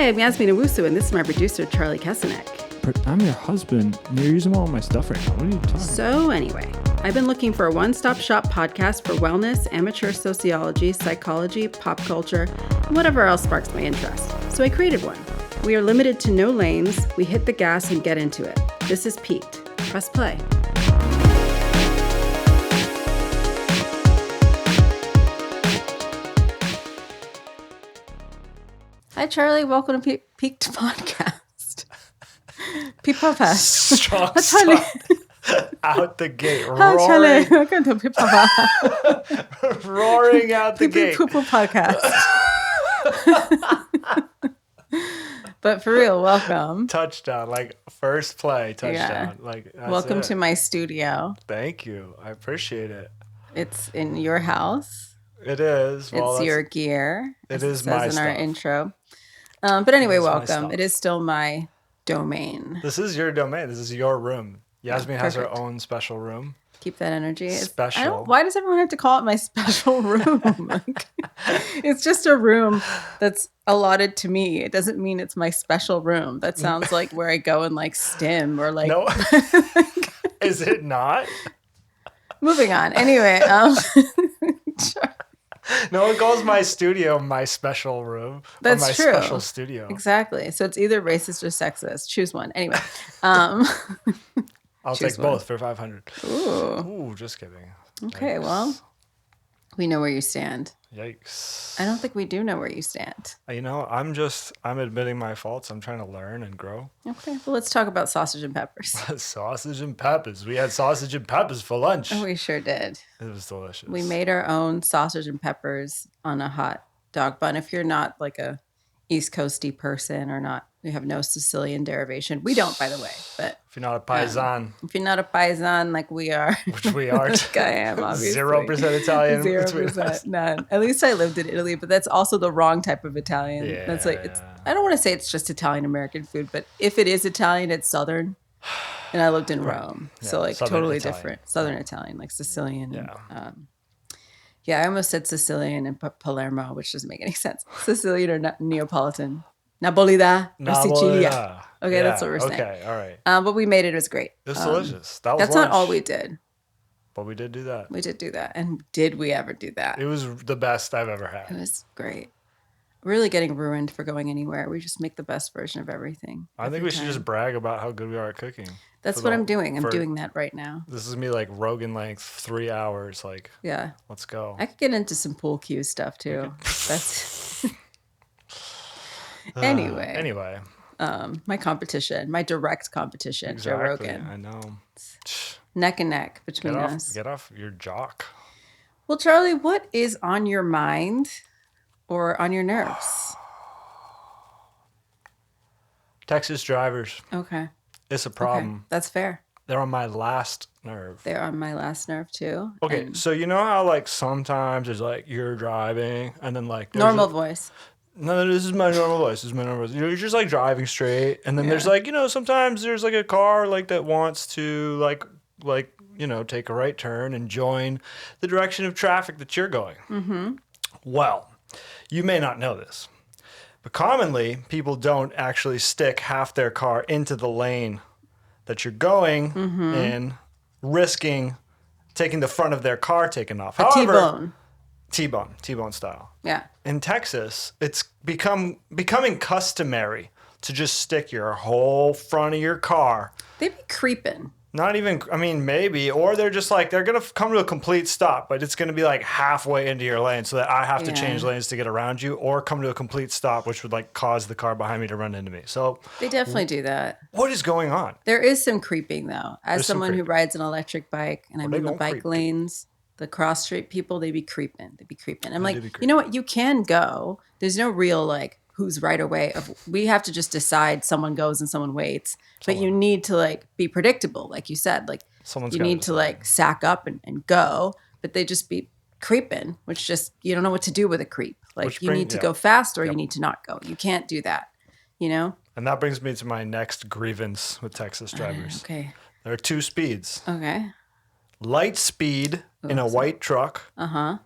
Hi, I'm Yasmin Owusu, and this is my producer, Charlie Kesenek. But I'm your husband, and you're using all my stuff right now. What are you talking about? So anyway, I've been looking for a one-stop shop podcast for wellness, amateur sociology, psychology, pop culture, and whatever else sparks my interest. So I created one. We are limited to no lanes. We hit the gas and get into it. This is Piqued. Press play. Hi, Charlie. Welcome to Piqued Podcast. Piqued Podcast. Strong start out the gate. Hi, Charlie. Welcome to Piqued Podcast. Roaring out the gate. Poo Podcast. But for real, welcome. Touchdown, like first play, touchdown. Yeah. Like welcome to my studio. Thank you. I appreciate it. It's in your house. It is. Well, it's your gear. It is my stuff. It says in our intro. But anyway, welcome. It is still my domain. This is your domain. This is your room. Yasmin has her own special room. Keep that energy. Special. Why does everyone have to call it my special room? Like, it's just a room that's allotted to me. It doesn't mean it's my special room. That sounds like where I go and like stim or like. No. Is it not? Moving on. Anyway. No one calls my studio my special room. That's or my true. Special studio. Exactly. So it's either racist or sexist. Choose one. Anyway. I'll take both for 500. Ooh, just kidding. Okay, Yikes. well, we know where you stand. Yikes. I don't think we do know where you stand. You know, I'm admitting my faults. I'm trying to learn and grow. Okay, well, let's talk about sausage and peppers. Sausage and peppers. We had sausage and peppers for lunch. Oh, we sure did. It was delicious. We made our own sausage and peppers on a hot dog bun. If you're not like a East Coasty person or not, we have no Sicilian derivation. We don't, by the way. But if you're not a paisan. If you're not a paisan like we are. Which we aren't. Like I am, obviously. 0% Italian. 0%. None. At least I lived in Italy, but that's also the wrong type of Italian. Yeah. That's like, I don't want to say it's just Italian-American food, but if it is Italian, it's Southern. And I lived in Rome. Yeah, so like totally Italian. Different. Southern Italian, like Sicilian. Yeah. Yeah, I almost said Sicilian and Palermo, which doesn't make any sense. Sicilian or Neapolitan. Napolita or Sicilia. Okay, that's what we're saying. Okay, all right. But we made it. It was great. It was delicious. That's lunch. Not all we did. But we did do that. We did do that. And did we ever do that? It was the best I've ever had. It was great. Really getting ruined for going anywhere. We just make the best version of everything. I think we should just brag about how good we are at cooking. That's what I'm doing. I'm doing that right now. This is me like Rogan length, 3 hours. Like, yeah. Let's go. I could get into some pool cue stuff too. That's Anyway. My competition, my direct competition, exactly. Joe Rogan. I know. Neck and neck between us. Get off your jock. Well, Charlie, what is on your mind or on your nerves? Texas drivers. Okay. It's a problem. Okay. That's fair. They're on my last nerve. They're on my last nerve too. Okay, so you know how like sometimes there's like you're driving and then like normal voice. No, this is my normal voice. This is my normal voice. You know, you're just like driving straight, and then there's like, you know, sometimes there's like a car like that wants to like you know, take a right turn and join the direction of traffic that you're going. Mm-hmm. Well, you may not know this, but commonly people don't actually stick half their car into the lane that you're going in, risking taking the front of their car taken off. However, T-bone style. Yeah. In Texas, it's becoming customary to just stick your whole front of your car. They be creeping. Not even, I mean, maybe, or they're just like, they're going to come to a complete stop, but it's going to be like halfway into your lane so that I have to change lanes to get around you, or come to a complete stop, which would like cause the car behind me to run into me. So they definitely do that. What is going on? There is some creeping though. As someone who rides an electric bike and I'm in the bike lanes, the cross street people, they be creeping. I'm like, you know what? You can go. There's no real like who's right away. We have to just decide someone goes and someone waits. But you need to like be predictable, like you said. Like you need to like sack up and go. But they just be creeping, which just you don't know what to do with a creep. Like you need to go fast or you need to not go. You can't do that. You know? And that brings me to my next grievance with Texas drivers. Okay. There are 2 speeds. Okay. Light speed in a white truck. Uh-huh.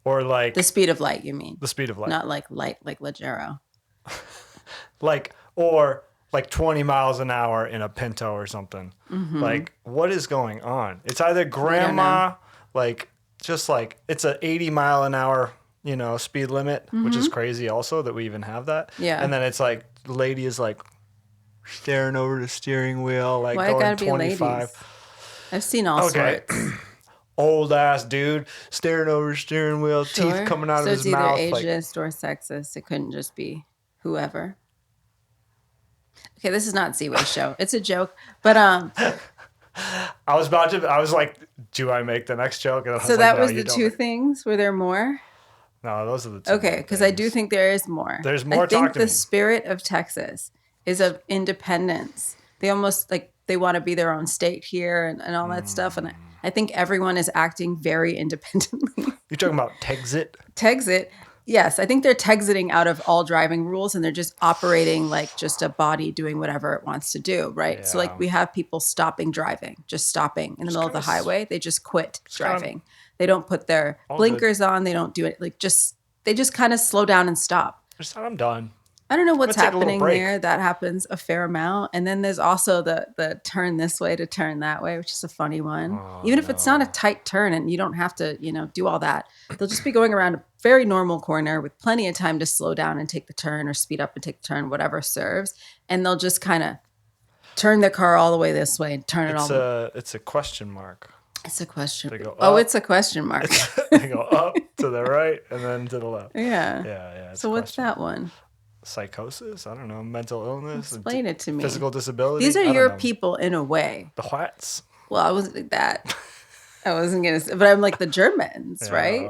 Or like... The speed of light, you mean? The speed of light. Not like light like Leggero. or like 20 miles an hour in a Pinto or something. Mm-hmm. Like, what is going on? It's either grandma, like, just like it's a 80 mile an hour, speed limit, which is crazy also that we even have that. Yeah. And then it's like the lady is like staring over the steering wheel, like Why going gotta be 25. ladies? I've seen all sorts. Old ass dude staring over the steering wheel, Sure. teeth coming out of his So it's mouth. either ageist or sexist. It couldn't just be whoever. Okay, this is not Z-Way show. It's a joke, but I was like, do I make the next joke? And I was so like, that no, was you the don't. two things. Were there more? No, those are the two. Okay, because I do think there is more. There's more. I think Talk to the me. spirit of Texas is of independence. They almost they want to be their own state here and all that stuff. And I think everyone is acting very independently. You're talking about Texit? Texit. Yes, I think they're Texiting out of all driving rules and they're just operating like just a body doing whatever it wants to do, right? Yeah. So like we have people stopping driving, just stopping in the middle of the highway. They just quit driving. They don't put their blinkers on. They don't do it. They just kind of slow down and stop. Just I'm done. I don't know what's happening there. That happens a fair amount. And then there's also the turn this way to turn that way, which is a funny one. Even if it's not a tight turn and you don't have to, do all that. They'll just be going around a very normal corner with plenty of time to slow down and take the turn or speed up and take the turn, whatever serves. And they'll just kind of turn the car all the way this way and turn it all the way. It's a question mark. It's a question. It's a question mark. They go up to the right and then to the left. Yeah. Yeah. So what's that one? Psychosis? I don't know. Mental illness? Explain it to me. Physical disability? These are your people in a way. The Whites? Well, I wasn't like that. I wasn't going to say, but I'm like the Germans, right?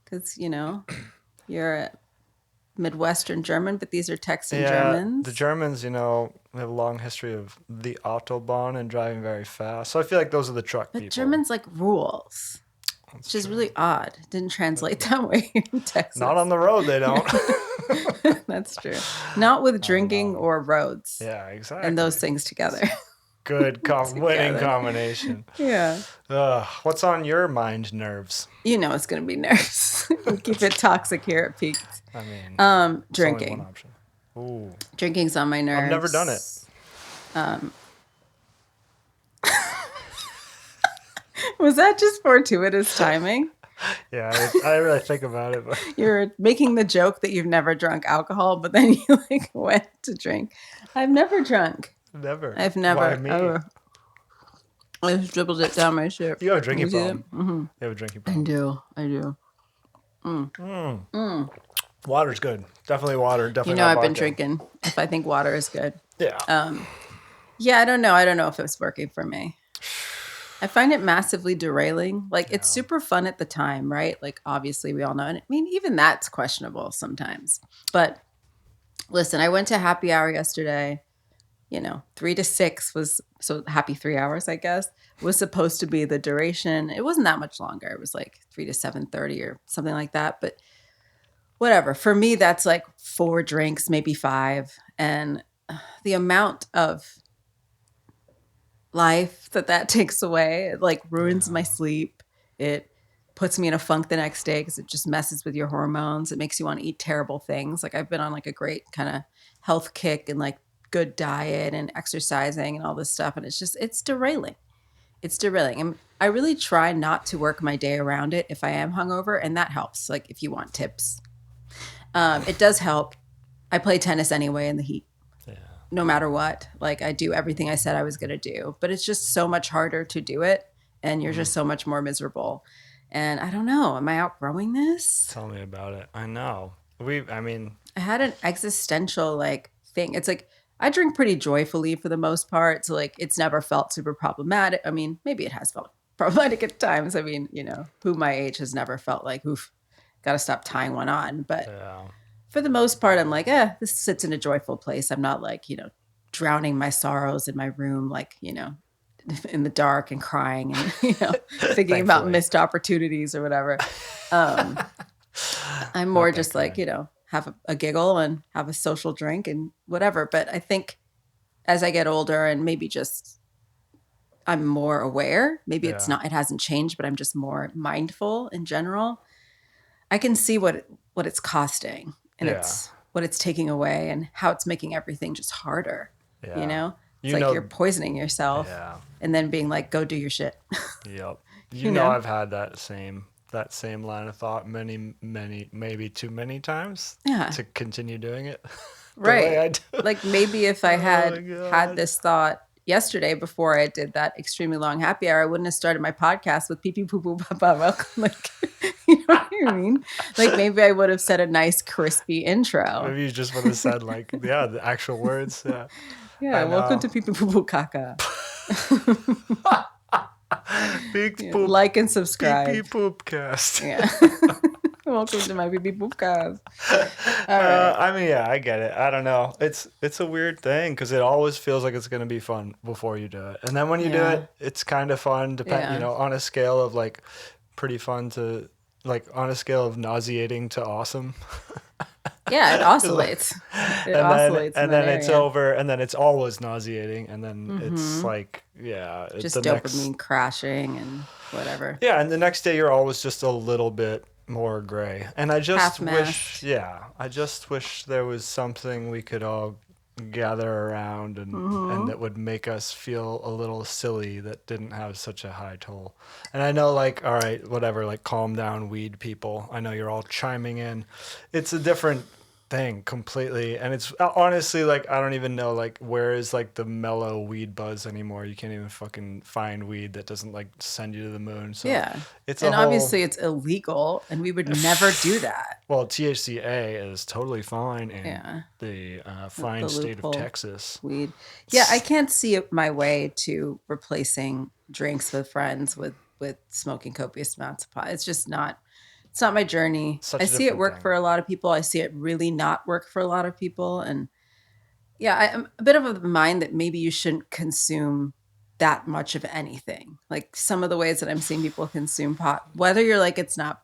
Because, you're a Midwestern German, but these are Texan Germans. The Germans, we have a long history of the Autobahn and driving very fast. So I feel like those are the truck people. But Germans like rules. Which is really odd. Didn't translate that way in Texas. Not on the road, they don't. That's true. Not with drinking or roads. Yeah, exactly. And those things together. Good winning combination. Yeah. What's on your mind, nerves? It's going to be nerves. We keep it toxic here at Piqued. I mean, drinking. Only one option. Ooh. Drinking's on my nerves. I've never done it. Was that just fortuitous timing? Yeah, I really think about it. But. You're making the joke that you've never drunk alcohol, but then you went to drink. I've never drunk. Never. I've never. Why me? I just dribbled it down my shirt. You have a drinking problem. Mm-hmm. You have a drinking problem. I do. Water's good. Definitely water. Definitely. I've been drinking. If I think water is good. Yeah. Yeah, I don't know. I don't know if it's working for me. I find it massively derailing. It's super fun at the time, right? Obviously we all know. And I mean, even that's questionable sometimes. But listen, I went to happy hour yesterday. 3 to 6 was, so happy 3 hours, I guess, was supposed to be the duration. It wasn't that much longer. It was 3 to 7:30 or something like that. But whatever. For me, that's 4 drinks, maybe 5. And the amount of life that takes away, it ruins my sleep. It puts me in a funk the next day because it just messes with your hormones. It makes you want to eat terrible things. I've been on a great kind of health kick and good diet and exercising and all this stuff. And it's derailing. It's derailing. And I really try not to work my day around it if I am hungover. And that helps. If you want tips, it does help. I play tennis anyway in the heat. No matter what, I do everything I said I was going to do, but it's just so much harder to do it. And you're just so much more miserable. And I don't know, am I outgrowing this? Tell me about it. I know. I had an existential thing. It's I drink pretty joyfully for the most part. So it's never felt super problematic. I mean, maybe it has felt problematic at times. I mean, who my age has never felt oof, got to stop tying one on. But for the most part, I'm this sits in a joyful place. I'm not drowning my sorrows in my room, in the dark and crying and, thinking about missed opportunities or whatever. I'm more just have a giggle and have a social drink and whatever. But I think as I get older and maybe just I'm more aware, maybe it hasn't changed, but I'm just more mindful in general. I can see what it's costing. And what it's taking away and how it's making everything just harder. Yeah. You know, it's You like know, you're poisoning yourself and then being like, go do your shit. Yep. You know? I've had that same line of thought many, maybe too many times to continue doing it. The way I do. Like maybe if I had this thought yesterday before I did that extremely long happy hour, I wouldn't have started my podcast with pee pee poo poo papa welcome. Like, you know what I mean? Like maybe I would have said a nice crispy intro. Maybe you just would have said like, the actual words. Yeah. Yeah. Welcome to pee pee poo poo caca. Like and subscribe. Pee pee poopcast. Yeah. Welcome to my pee pee poopcast. All right. I mean, I get it. I don't know. It's a weird thing because it always feels like it's going to be fun before you do it. And then when you do it, it's kind of fun, on a scale of like pretty fun to like on a scale of nauseating to awesome. Yeah, it oscillates. And then it's over, and then it's always nauseating, and then it's like, just dopamine crashing and whatever. Yeah, and the next day you're always just a little bit more gray. And I just wish there was something we could all gather around and that would make us feel a little silly that didn't have such a high toll. And I know, like, all right, whatever, like, calm down, weed people. I know you're all chiming in. It's a different thing completely, and it's honestly like I don't even know like where is like the mellow weed buzz anymore. You can't even fucking find weed that doesn't like send you to the moon. So obviously it's illegal, and we would never do that. Well, THCA is totally fine in the fine state of Texas. Weed. Yeah, I can't see my way to replacing drinks with friends with smoking copious amounts of pot. It's just not. It's not my journey. I see it work for a lot of people. I see it really not work for a lot of people. And I'm a bit of a mind that maybe you shouldn't consume that much of anything. Like some of the ways that I'm seeing people consume pot, whether you're like, it's not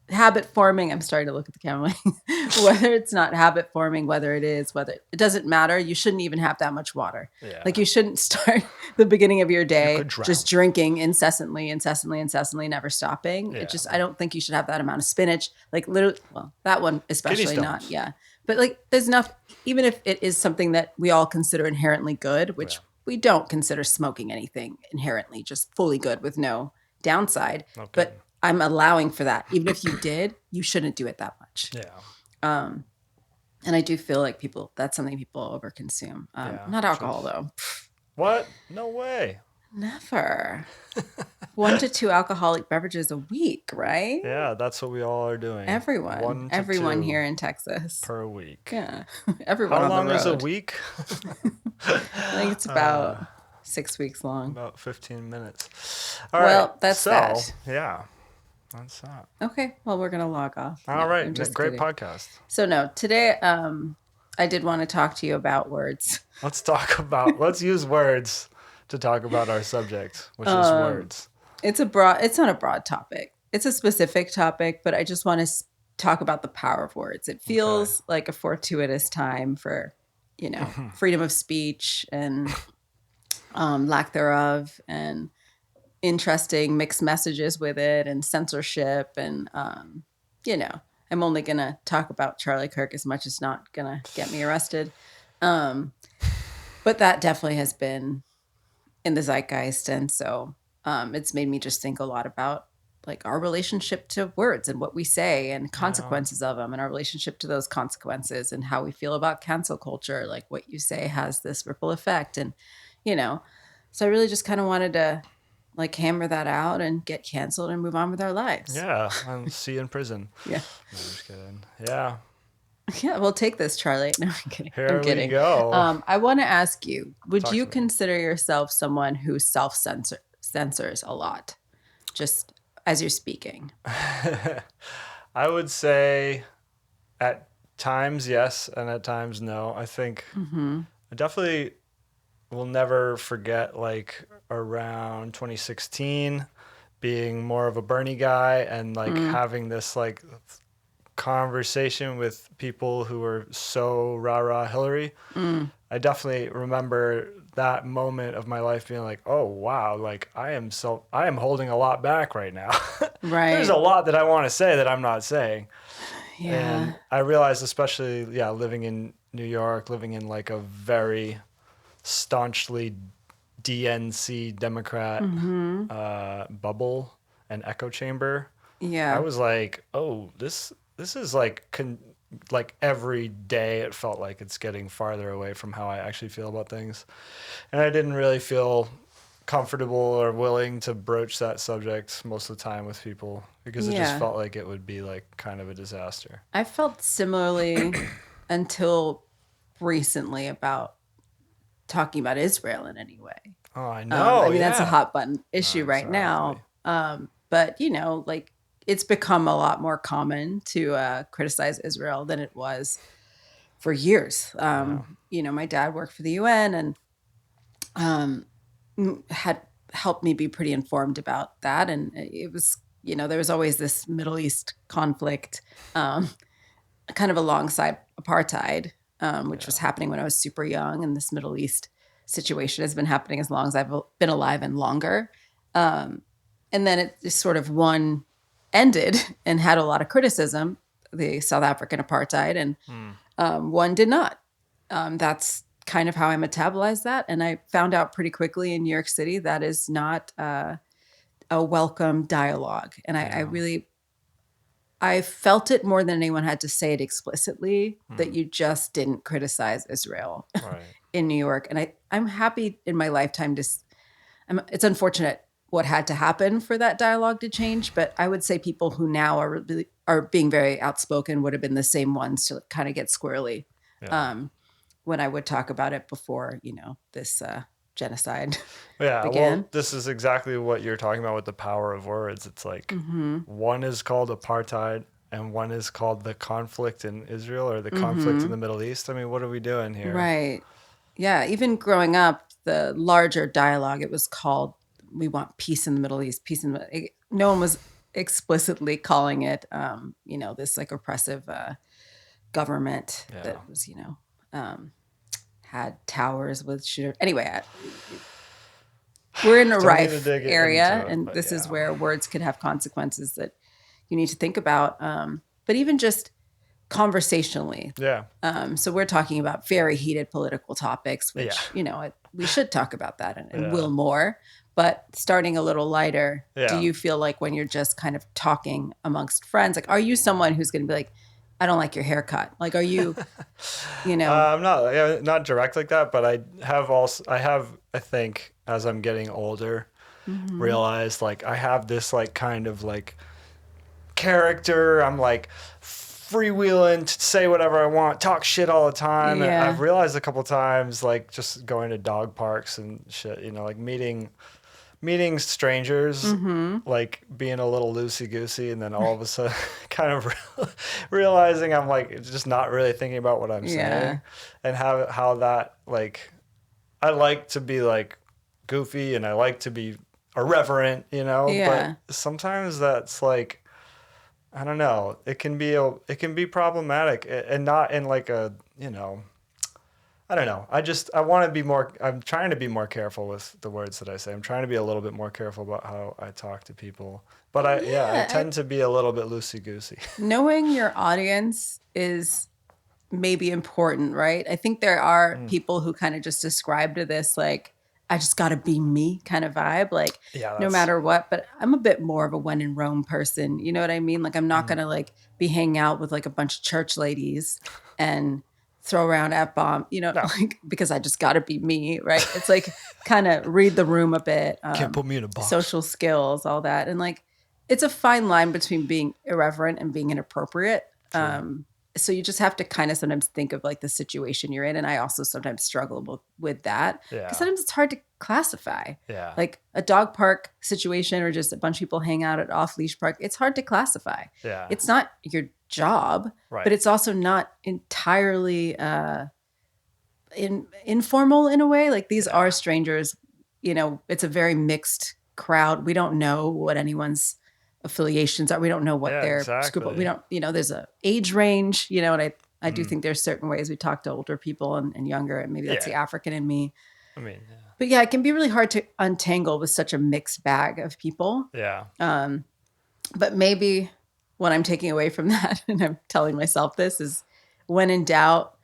habit forming. I'm starting to look at the camera. Whether it's not habit forming, whether it doesn't matter. You shouldn't even have that much water. Yeah. Like you shouldn't start the beginning of your day just drinking incessantly, never stopping. Yeah. I don't think you should have that amount of spinach. Like literally, well, that one especially not. Yeah. But like there's enough, even if it is something that we all consider inherently good, which we don't consider smoking anything inherently just fully good with no downside. Okay. But I'm allowing for that. Even if you did, you shouldn't do it that much. Yeah. And I do feel like that's something people overconsume. Not alcohol though. What? No way. Never. 1 to 2 alcoholic beverages a week, right? Yeah, that's what we all are doing. Everyone here in Texas. Per week. Yeah. Everyone on the road. How long is a week? I think it's about 6 weeks long. About 15 minutes. That's that. Yeah. That's that. Okay. Well, we're going to log off. All right. Great podcast. So no, today I did want to talk to you about words. Let's use words to talk about our subject, which is words. It's not a broad topic. It's a specific topic, but I just want to talk about the power of words. It feels like a fortuitous time for, freedom of speech and lack thereof, and interesting mixed messages with it, and censorship, and I'm only gonna talk about Charlie Kirk as much as not gonna get me arrested, but that definitely has been in the zeitgeist, and so it's made me just think a lot about like our relationship to words and what we say and consequences of them, and our relationship to those consequences, and how we feel about cancel culture. Like what you say has this ripple effect, and so I really just kind of wanted to like hammer that out and get canceled and move on with our lives. Yeah, and see you in prison. Yeah. No, I'm just kidding. Yeah. Yeah, we'll take this, Charlie. No, I'm kidding. Here we go. I want to ask you, would you consider yourself someone who self-censors a lot, just as you're speaking? I would say at times yes, and at times no. I think I definitely will never forget like around 2016 being more of a Bernie guy and like having this like conversation with people who were so rah-rah Hillary. I definitely remember that moment of my life being like, oh wow, like I am holding a lot back right now. Right. There's a lot that I want to say that I'm not saying. And I realized, especially, living in New York, living in like a very staunchly DNC Democrat bubble and echo chamber. I was like, oh, this is like every day it felt like it's getting farther away from how I actually feel about things. And I didn't really feel comfortable or willing to broach that subject most of the time with people because it just felt like it would be like kind of a disaster. I felt similarly until recently about talking about Israel in any way. Oh, I know. I mean, that's a hot button issue right now. But, you know, like it's become a lot more common to criticize Israel than it was for years. You know, my dad worked for the UN and had helped me be pretty informed about that. And it was, you know, there was always this Middle East conflict kind of alongside apartheid, which was happening when I was super young. And this Middle East situation has been happening as long as I've been alive and longer. And then it just sort of one ended and had a lot of criticism, the South African apartheid, and one did not. That's kind of how I metabolized that. And I found out pretty quickly in New York City that is not a welcome dialogue. And I felt it more than anyone had to say it explicitly, that you just didn't criticize Israel in New York. And I'm happy in my lifetime it's unfortunate what had to happen for that dialogue to change, but I would say people who now are being very outspoken would have been the same ones to kind of get squirrely when I would talk about it before, you know, this genocide began. Well, this is exactly what you're talking about with the power of words. It's like one is called apartheid and one is called the conflict in Israel or the conflict in the Middle East. I mean, what are we doing here? Right. Yeah. Even growing up, the larger dialogue, it was called, we want peace in the Middle East, no one was explicitly calling it, you know, this like oppressive government that was, you know, had towers with shooters. Anyway, we're in a rife area, and this is where words could have consequences that you need to think about. But even just conversationally. So we're talking about very heated political topics, which, you know, we should talk about that and will more. But starting a little lighter, do you feel like when you're just kind of talking amongst friends, like, are you someone who's going to be like, I don't like your haircut? Like, are you, you know? I'm not direct like that, but I think as I'm getting older, realized like I have this like kind of like character. I'm like freewheeling to say whatever I want, talk shit all the time. And I've realized a couple times, like just going to dog parks and shit, you know, like meeting strangers, like being a little loosey-goosey, and then all of a sudden kind of realizing I'm like just not really thinking about what I'm saying, and how that, like, I like to be like goofy and I like to be irreverent, you know, but sometimes that's like, I don't know, it can be problematic, and not in like a, you know, I don't know. I'm trying to be more careful with the words that I say. I'm trying to be a little bit more careful about how I talk to people. But I tend to be a little bit loosey-goosey. Knowing your audience is maybe important, right? I think there are people who kind of just describe to this, like, I just got to be me kind of vibe, like no matter what. But I'm a bit more of a when in Rome person. You know what I mean? Like, I'm not going to like be hanging out with like a bunch of church ladies and throw around F-bomb, you know, like, because I just got to be me, right? It's like kind of read the room a bit. Can't put me in a box. Social skills, all that. And like, it's a fine line between being irreverent and being inappropriate. So you just have to kind of sometimes think of like the situation you're in. And I also sometimes struggle with that. Because sometimes it's hard to classify. Like a dog park situation or just a bunch of people hang out at off-leash park. It's hard to classify. It's not your job, but it's also not entirely informal in a way. Like these are strangers, you know, it's a very mixed crowd. We don't know what anyone's affiliations are. We don't know what their scoop. We don't, you know, there's a age range, you know, and I do think there's certain ways we talk to older people and younger, and maybe that's the African in me. I mean, but yeah, it can be really hard to untangle with such a mixed bag of people. But maybe what I'm taking away from that, and I'm telling myself this, is when in doubt,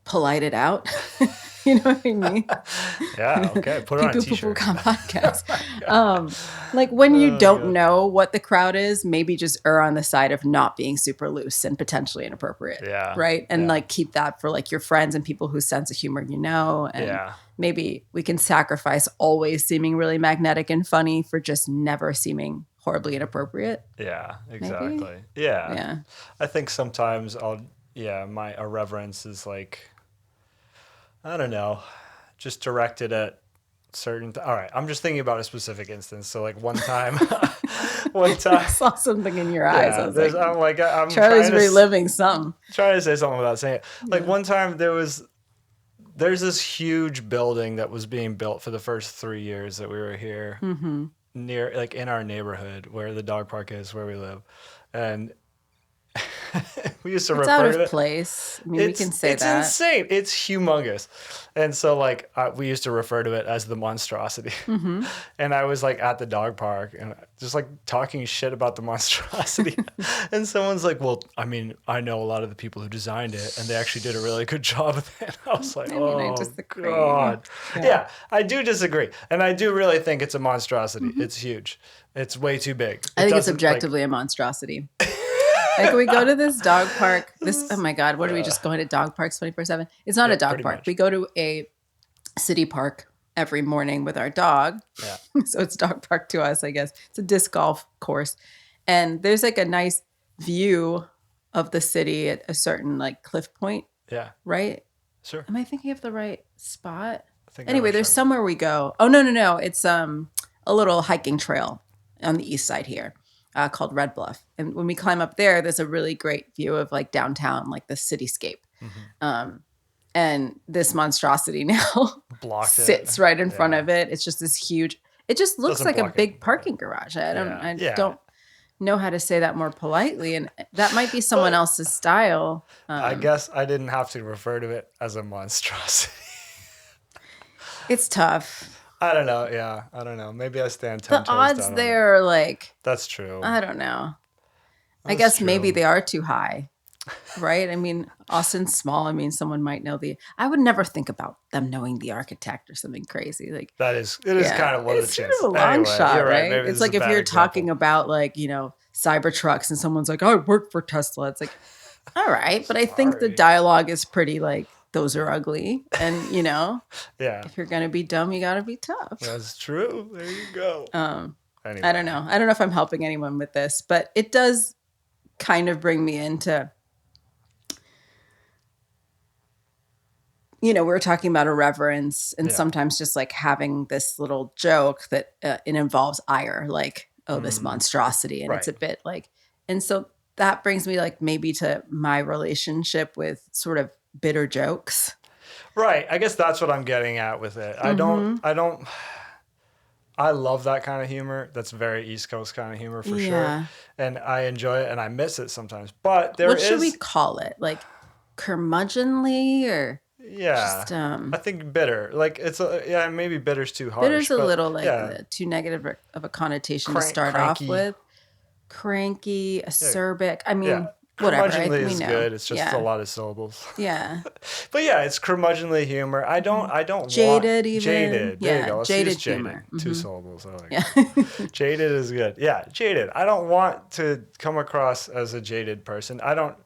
polite it out. You know what I mean? Yeah, okay. Put it on a t-shirt. Podcast. Like when you don't know what the crowd is, maybe just err on the side of not being super loose and potentially inappropriate. Yeah. Right. And like keep that for like your friends and people whose sense of humor you know. And maybe we can sacrifice always seeming really magnetic and funny for just never seeming horribly inappropriate. Yeah, exactly. Yeah. I think sometimes my irreverence is like, I don't know, just directed at certain. All right, I'm just thinking about a specific instance. So like one time, I saw something in your eyes. Yeah, I was like, I'm Charlie's reliving something. Trying to say something without saying it. Like one time there's this huge building that was being built for the first 3 years that we were here, near like in our neighborhood where the dog park is, where we live, and. We used to refer to it. It's out of place. I mean, we can say that. It's insane. It's humongous. And so, like, we used to refer to it as the monstrosity. And I was, like, at the dog park and just, like, talking shit about the monstrosity. And someone's like, well, I mean, I know a lot of the people who designed it, and they actually did a really good job of it. I was like, I disagree. God. Yeah, I do disagree. And I do really think it's a monstrosity. It's huge. It's way too big. I think it's objectively a monstrosity. Like we go to this dog park. Oh my God, what are we just going to dog parks 24/7? It's not a dog park. Much. We go to a city park every morning with our dog. Yeah. So it's dog park to us, I guess. It's a disc golf course. And there's like a nice view of the city at a certain like cliff point. Yeah. Right? Sure. Am I thinking of the right spot? Anyway, there's somewhere we go. Oh, no. It's a little hiking trail on the east side here. Called Red Bluff. And when we climb up there, there's a really great view of like downtown, like the cityscape. And this monstrosity now sits right in front of it. It's just this huge, it just looks like a big parking garage. I don't know how to say that more politely. And that might be someone else's style. I guess I didn't have to refer to it as a monstrosity. It's tough. I don't know. Yeah, I don't know. Maybe I stand 10 toes down. The odds there are like... That's true. I don't know. I guess maybe they are too high, right? I mean, Austin's small. I mean, someone might know I would never think about them knowing the architect or something crazy. Like it is kind of one of the chances. It's sort of a long shot, right? It's like if you're talking about like, Cybertrucks and someone's like, I work for Tesla. It's like, all right. But I think the dialogue is pretty like, those are ugly. And, if you're going to be dumb, you got to be tough. That's true. There you go. Anyway. I don't know. I don't know if I'm helping anyone with this, but it does kind of bring me into, we were talking about irreverence and sometimes just like having this little joke that it involves ire, like, this monstrosity. And it's a bit like, and so that brings me like maybe to my relationship with sort of bitter jokes. Right. I guess that's what I'm getting at with it. I love that kind of humor. That's very East Coast kind of humor for sure. And I enjoy it and I miss it sometimes. But what should we call it? Like curmudgeonly or just, I think bitter. Like it's maybe bitter's too harsh. Bitter's a little like too negative of a connotation to start off with. Cranky, acerbic. I mean, whatever. Curmudgeonly is good. It's just a lot of syllables. Yeah. But it's curmudgeonly humor. I don't jaded want... Even. Jaded. There you go. Let's jaded use jaded. humor. 2 syllables. I like it. Jaded is good. Yeah, jaded. I don't want to come across as a jaded person. I don't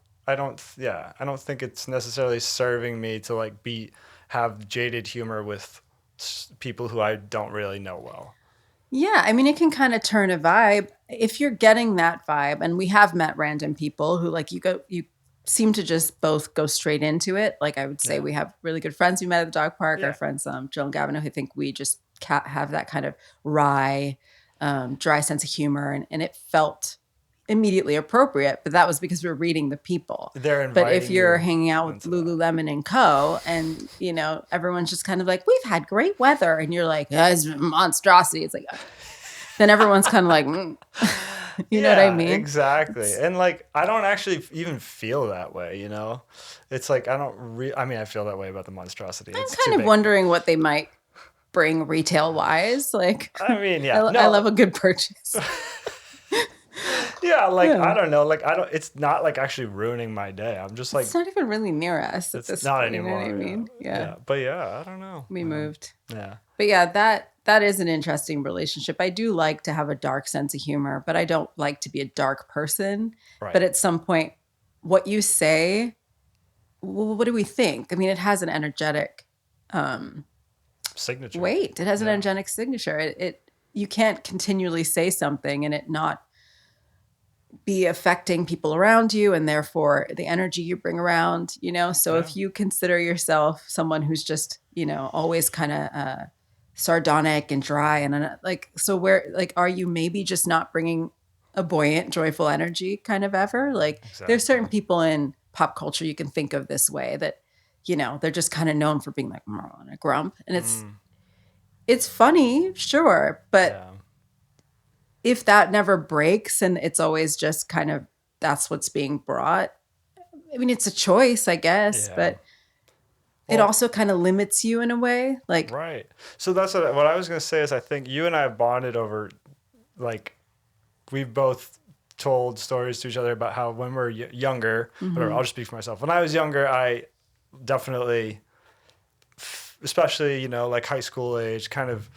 think it's necessarily serving me to like have jaded humor with people who I don't really know well. Yeah, I mean, it can kind of turn a vibe. If you're getting that vibe, and we have met random people who like you seem to just both go straight into it. Like I would say we have really good friends we met at the dog park, our friends Jill and Gavin, who think we just have that kind of wry, dry sense of humor. And it felt immediately appropriate, but that was because we were reading the people. But if you're hanging out with Lululemon and Co. and, everyone's just kind of like, we've had great weather. And you're like, it's a monstrosity. It's like, then everyone's kind of like, you know what I mean? Exactly. And like, I don't actually even feel that way, It's like, I feel that way about the monstrosity. I'm kind of wondering what they might bring retail wise. Like, I mean, I love a good purchase. like, I don't know. Like, it's not like actually ruining my day. I'm just like, it's not even really near us at it's this not point, anymore. You know what I mean? Yeah. But yeah, I don't know. We moved. Yeah. But yeah, that is an interesting relationship. I do like to have a dark sense of humor, but I don't like to be a dark person. Right. But at some point, what you say, what do we think? I mean, it has an energetic signature. weight. It has an energetic signature. It you can't continually say something and it not be affecting people around you and therefore the energy you bring around, So if you consider yourself someone who's just, always kind of sardonic and dry and so where, are you maybe just not bringing a buoyant, joyful energy kind of ever? There's certain people in pop culture you can think of this way that, they're just kind of known for being like on a grump. And it's funny, sure, but if that never breaks and it's always just kind of that's what's being brought, I mean, it's a choice, I guess, but it also kind of limits you in a way. Right. So that's what I was going to say is I think you and I have bonded over, we've both told stories to each other about how when we're younger, whatever, I'll just speak for myself. When I was younger, I definitely, especially, high school age, kind of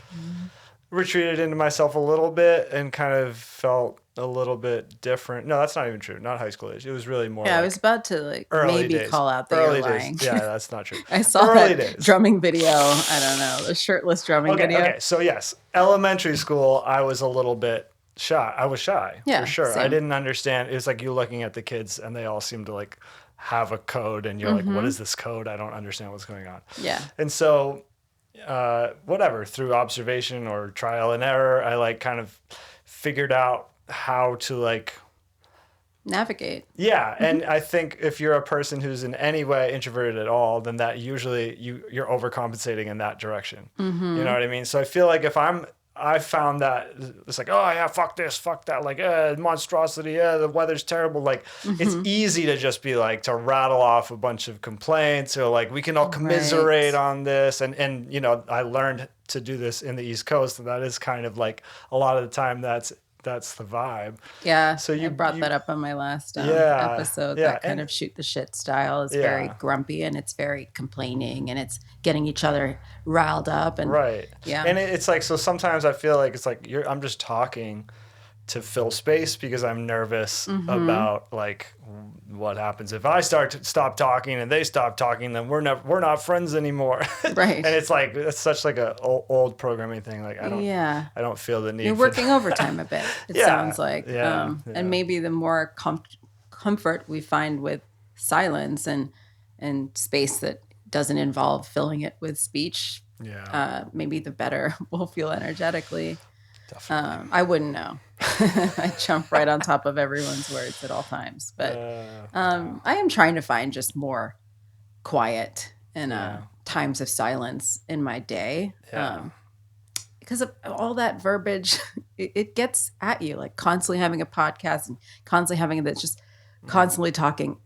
retreated into myself a little bit and kind of felt a little bit different. No, that's not even true. Not high school age. It was really more. Yeah, I was about to maybe days. Call out that early you're lying. Days. Yeah, that's not true. I saw that drumming video. I don't know, the shirtless drumming video. Okay, so yes, elementary school, I was a little bit shy. I was shy, for sure. Same. I didn't understand. It was like you looking at the kids and they all seemed to have a code and you're like, what is this code? I don't understand what's going on. Yeah. And so whatever, through observation or trial and error, I kind of figured out how to navigate. Yeah. And I think if you're a person who's in any way introverted at all, then that usually you're overcompensating in that direction. You know what I mean? So I feel like I found that it's like, oh yeah, fuck this, fuck that, monstrosity, the weather's terrible. It's easy to just be to rattle off a bunch of complaints or we can all commiserate on this. And I learned to do this in the East Coast, and that is kind of a lot of the time that's the vibe. Yeah. So I brought that up on my last episode. That kind of shoot the shit style is very grumpy and it's very complaining and it's getting each other riled up and yeah. And it's so sometimes I feel like it's I'm just talking to fill space because I'm nervous about what happens if I stop talking and they stop talking, then we're not friends anymore. Right. And it's it's such a old programming thing. I don't feel the need. You're working overtime a bit. It sounds like. And maybe the more comfort we find with silence and space that doesn't involve filling it with speech. Yeah. Maybe the better we'll feel energetically. Definitely. I wouldn't know. I jump right on top of everyone's words at all times. But I am trying to find just more quiet and times of silence in my day. Because of all that verbiage, it gets at you, constantly having a podcast and constantly having that, just constantly talking.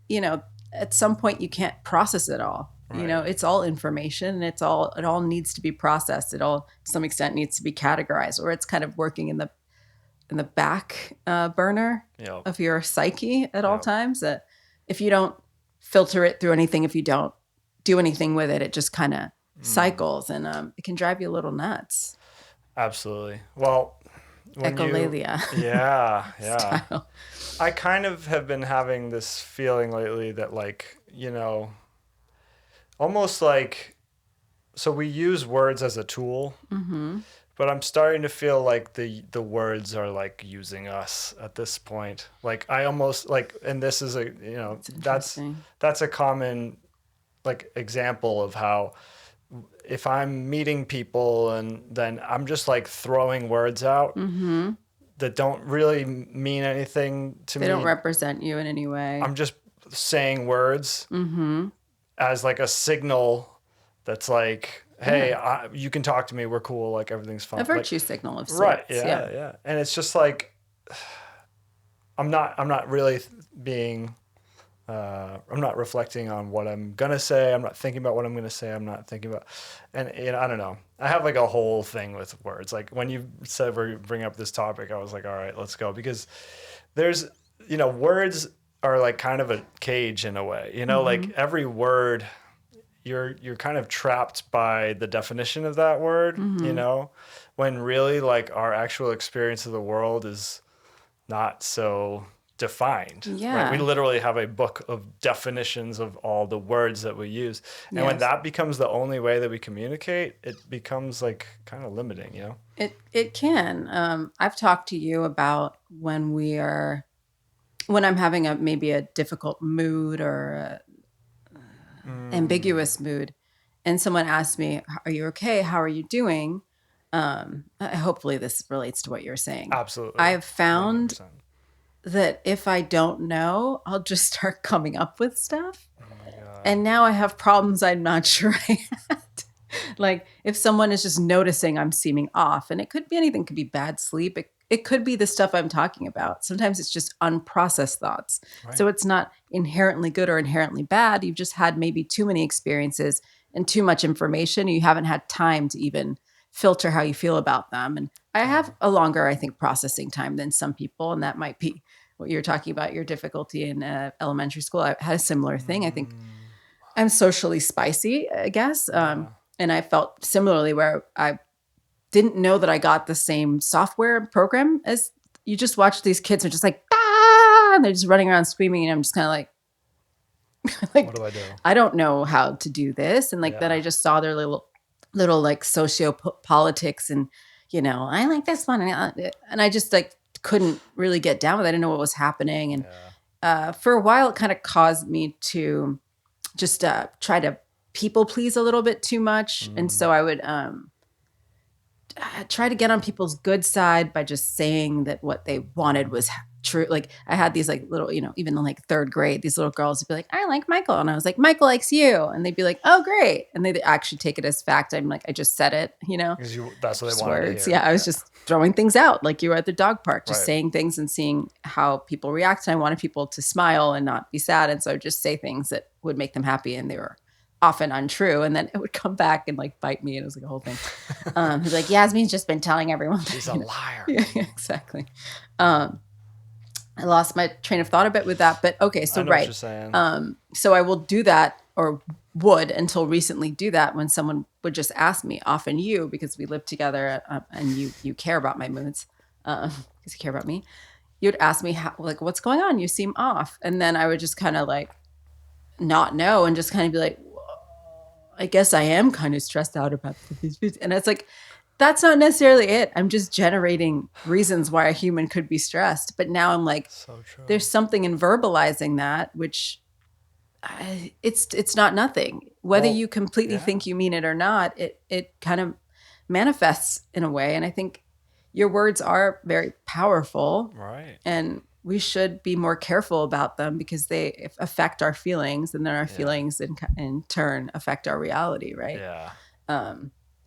At some point you can't process it all. Right. It's all information and it all needs to be processed. It all to some extent needs to be categorized, or it's kind of working in the back burner of your psyche at all times. That if you don't filter it through anything, if you don't do anything with it, it just kind of cycles and it can drive you a little nuts. Absolutely. Well, echolalia. Yeah. I kind of have been having this feeling lately that almost so we use words as a tool, but I'm starting to feel like the words are using us at this point. I almost and this is that's a common example of how if I'm meeting people and then I'm just throwing words out that don't really mean anything to me. They don't represent you in any way. I'm just saying words as a signal that's hey, you can talk to me. We're cool. Everything's fine. A virtue signal of sorts. Right. Yeah. And it's just I'm not really being, I'm not reflecting on what I'm going to say. I'm not thinking about what I'm going to say. I'm not thinking about, and I don't know. I have a whole thing with words. When you said we're bringing up this topic, I was all right, let's go. Because there's words are like kind of a cage in a way, like every word you're kind of trapped by the definition of that word, when really like our actual experience of the world is not so defined. Yeah. Right? We literally have a book of definitions of all the words that we use. And when that becomes the only way that we communicate, it becomes like kind of limiting, It can. I've talked to you about when I'm having maybe a difficult mood or ambiguous mood, and someone asks me, "Are you okay? How are you doing?" Hopefully this relates to what you're saying. Absolutely. I have found 100%. that if I don't know, I'll just start coming up with stuff. Oh my God. And now I have problems I'm not sure I had. Like if someone is just noticing I'm seeming off, and it could be anything, it could be bad sleep. It could be the stuff I'm talking about. Sometimes it's just unprocessed thoughts. Right. So it's not inherently good or inherently bad. You've just had maybe too many experiences and too much information. You haven't had time to even filter how you feel about them. And I have a longer, I think, processing time than some people. And that might be what you're talking about, your difficulty in elementary school. I had a similar thing. I think I'm socially spicy, I guess. And I felt similarly where I didn't know that I got the same software program as you just watch these kids are just like, ah, and they're just running around screaming. And I'm just kind of like, what do I do? I don't know how to do this. And then I just saw their little like socio-politics and, I like this one. And I just like couldn't really get down with it. I didn't know what was happening. And for a while, it kind of caused me to just try to people please a little bit too much. And so I would try to get on people's good side by just saying that what they wanted was true. Like I had these like little, even in like third grade, these little girls would be like, I like Michael. And I was like, Michael likes you. And they'd be like, oh, great. And they'd actually take it as fact. I'm like, I just said it, Because that's what they wanted to hear. Yeah, I was just throwing things out like you were at the dog park, just saying things and seeing how people react. And I wanted people to smile and not be sad. And so I would just say things that would make them happy. And they were often untrue, and then it would come back and like bite me, and it was like a whole thing. He's like, Yasmin's just been telling everyone. She's a liar. Yeah, exactly. I lost my train of thought a bit with that, but okay, so I know what you're saying. So I will do that, or would until recently do that when someone would just ask me, often you, because we live together, and you care about my moods, because you care about me. You'd ask me how, like, what's going on? You seem off, and then I would just kind of like not know and just kind of be like, I guess I am kind of stressed out about these foods. And it's like, that's not necessarily it. I'm just generating reasons why a human could be stressed. But now I'm like, so true. There's something in verbalizing that, which it's not nothing. Whether you completely think you mean it or not, it kind of manifests in a way. And I think your words are very powerful. Right. And we should be more careful about them because they affect our feelings, and then our feelings in turn affect our reality, right? Yeah.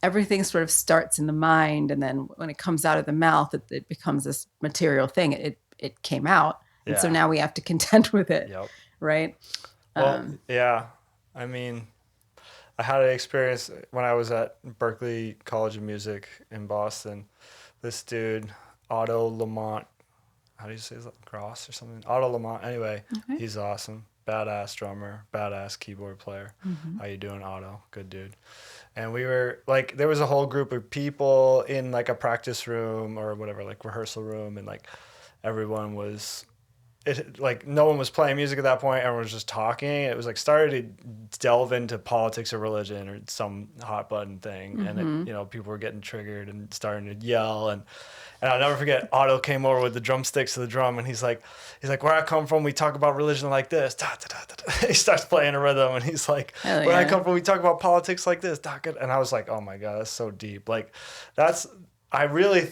Everything sort of starts in the mind, and then when it comes out of the mouth, it becomes this material thing. It came out, and so now we have to contend with it, right? Well, yeah. I mean, I had an experience when I was at Berklee College of Music in Boston. This dude, Otto Lamont, how do you say his Gross or something? Otto Lamont. Anyway, He's awesome. Badass drummer, badass keyboard player. How you doing, Otto? Good dude. And we were like, there was a whole group of people in like a practice room or whatever, like rehearsal room, and like everyone was, like no one was playing music at that point. Everyone was just talking. It was like started to delve into politics or religion or some hot button thing, and it, people were getting triggered and starting to yell. And I'll never forget, Otto came over with the drumsticks to the drum, and he's like, where I come from, we talk about religion like this. Da, da, da, da, da. He starts playing a rhythm, and he's like, where I come from, we talk about politics like this. Da, da. And I was like, oh my God, that's so deep. Like, I really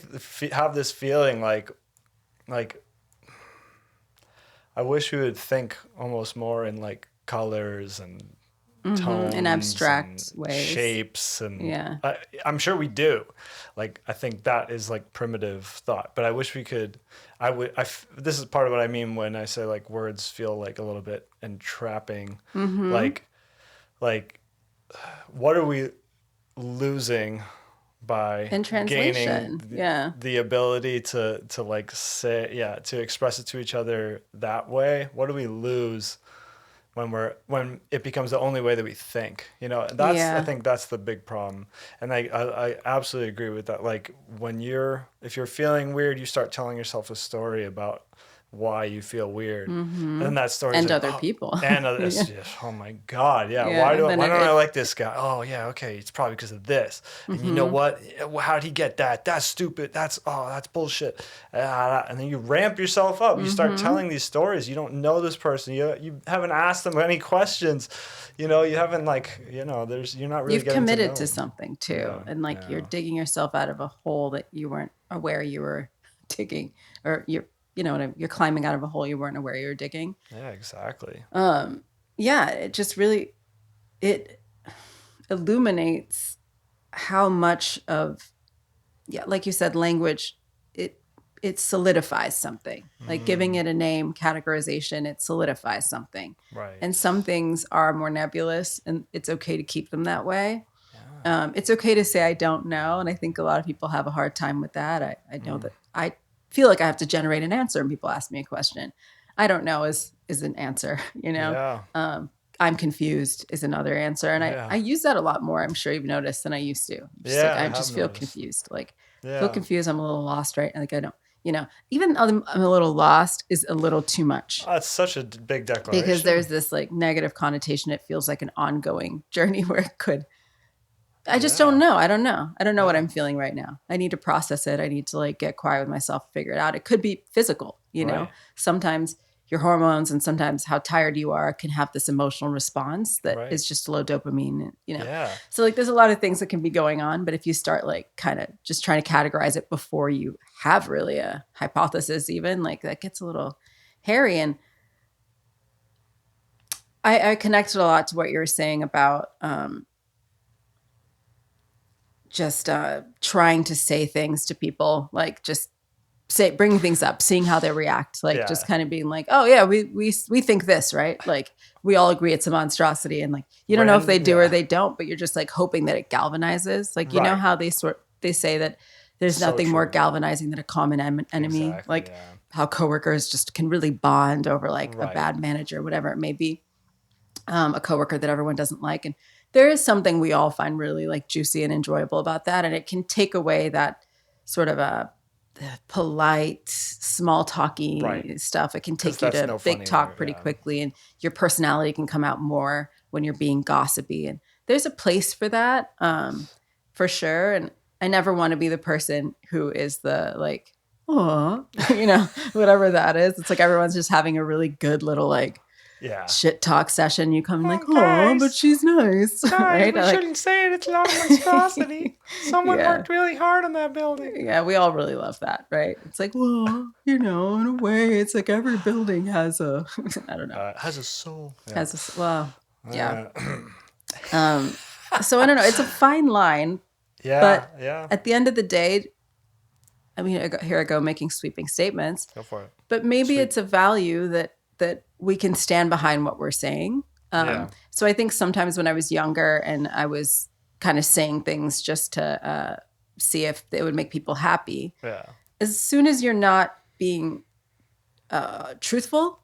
have this feeling like, I wish we would think almost more in like colors and tones in abstract and ways, shapes, and I'm sure we do. Like, I think that is like primitive thought, but I wish we could. This is part of what I mean when I say like words feel like a little bit entrapping. Like, what are we losing by in translation. gaining the ability to like say, to express it to each other that way? What do we lose when it becomes the only way that we think? You know, I think that's the big problem. And I absolutely agree with that. Like if you're feeling weird, you start telling yourself a story about why you feel weird, and then that story and other people, and just, oh my God, why don't I like this guy? Oh yeah, okay, it's probably because of this. And you know what? How'd he get that? That's stupid. That's bullshit. And then you ramp yourself up. You start telling these stories. You don't know this person. You haven't asked them any questions. You know, you haven't you're not really. You've committed to something too, and you're digging yourself out of a hole that you weren't aware you were digging, or you're climbing out of a hole you weren't aware you were digging. Yeah, exactly. It just really, it illuminates how much of, like you said, language, it solidifies something. Like giving it a name, categorization, it solidifies something. Right. And some things are more nebulous, and it's okay to keep them that way. Yeah. It's okay to say, I don't know. And I think a lot of people have a hard time with that. I know that I feel like I have to generate an answer when people ask me a question. I don't know is an answer, you know? Yeah. I'm confused is another answer. And I use that a lot more, I'm sure you've noticed, than I used to. I just feel confused. Feel confused. I'm a little lost, right? Like I don't, even I'm a little lost is a little too much. That's such a big declaration. Because there's this negative connotation. It feels like an ongoing journey where it could, I just don't know. I don't know. I don't know what I'm feeling right now. I need to process it. I need to get quiet with myself, figure it out. It could be physical, know. Sometimes your hormones and sometimes how tired you are can have this emotional response that is just low dopamine, Yeah. So there's a lot of things that can be going on, but if you start kind of just trying to categorize it before you have really a hypothesis, even that gets a little hairy. And I connected a lot to what you were saying about, just trying to say things to people, just bringing things up, seeing how they react, just kind of being oh yeah, we think this, right? We all agree it's a monstrosity, and you don't know if they do or they don't, but you're just hoping that it galvanizes. You know how they say that there's nothing more galvanizing than a common enemy, exactly, how coworkers just can really bond over a bad manager, whatever it may be, a coworker that everyone doesn't like. And there is something we all find really juicy and enjoyable about that. And it can take away that sort of a polite, small talky stuff. It can take you to big talk pretty quickly, and your personality can come out more when you're being gossipy. And there's a place for that, for sure. And I never want to be the person who is the oh, whatever that is. It's everyone's just having a really good little shit talk session. You come oh, but she's nice. Guys, right? We shouldn't say it. It's not a monstrosity. Someone worked really hard on that building. Yeah, we all really love that, right? It's well, in a way, it's every building has a, I don't know. Has a soul. Yeah. Yeah. So I don't know. It's a fine line. Yeah. But at the end of the day, I mean, here I go making sweeping statements. Go for it. But maybe it's a value that we can stand behind what we're saying. So I think sometimes when I was younger and I was kind of saying things just to see if it would make people happy. Yeah. As soon as you're not being truthful,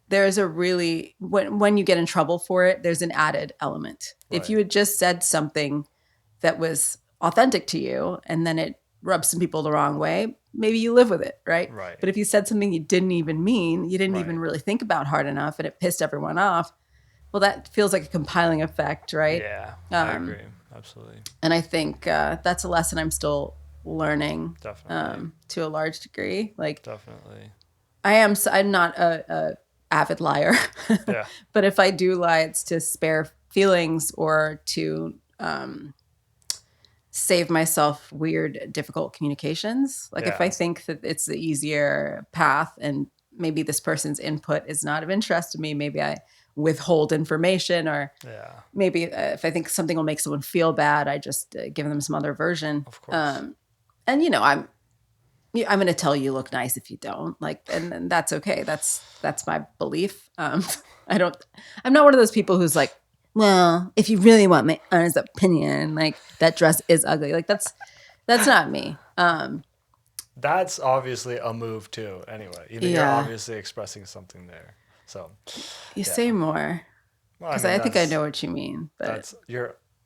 there's a really, when you get in trouble for it, there's an added element. Right. If you had just said something that was authentic to you and then it rubs some people the wrong way, maybe you live with it, right? Right. But if you said something you didn't even mean, you didn't even really think about hard enough, and it pissed everyone off, well, that feels like a compiling effect, right? Yeah, I agree. Absolutely. And I think that's a lesson I'm still learning. Definitely. To a large degree. Definitely. I'm not a avid liar. Yeah. But if I do lie, it's to spare feelings or to save myself weird, difficult communications. If I think that it's the easier path and maybe this person's input is not of interest to me, maybe I withhold information, or maybe if I think something will make someone feel bad, I just give them some other version. Of course. And I'm going to tell you look nice if you don't, and that's okay. That's my belief. I'm not one of those people who's well, if you really want my honest opinion, like that dress is ugly. Like that's not me. That's obviously a move too. Anyway, you're obviously expressing something there. So you say more because I think I know what you mean. But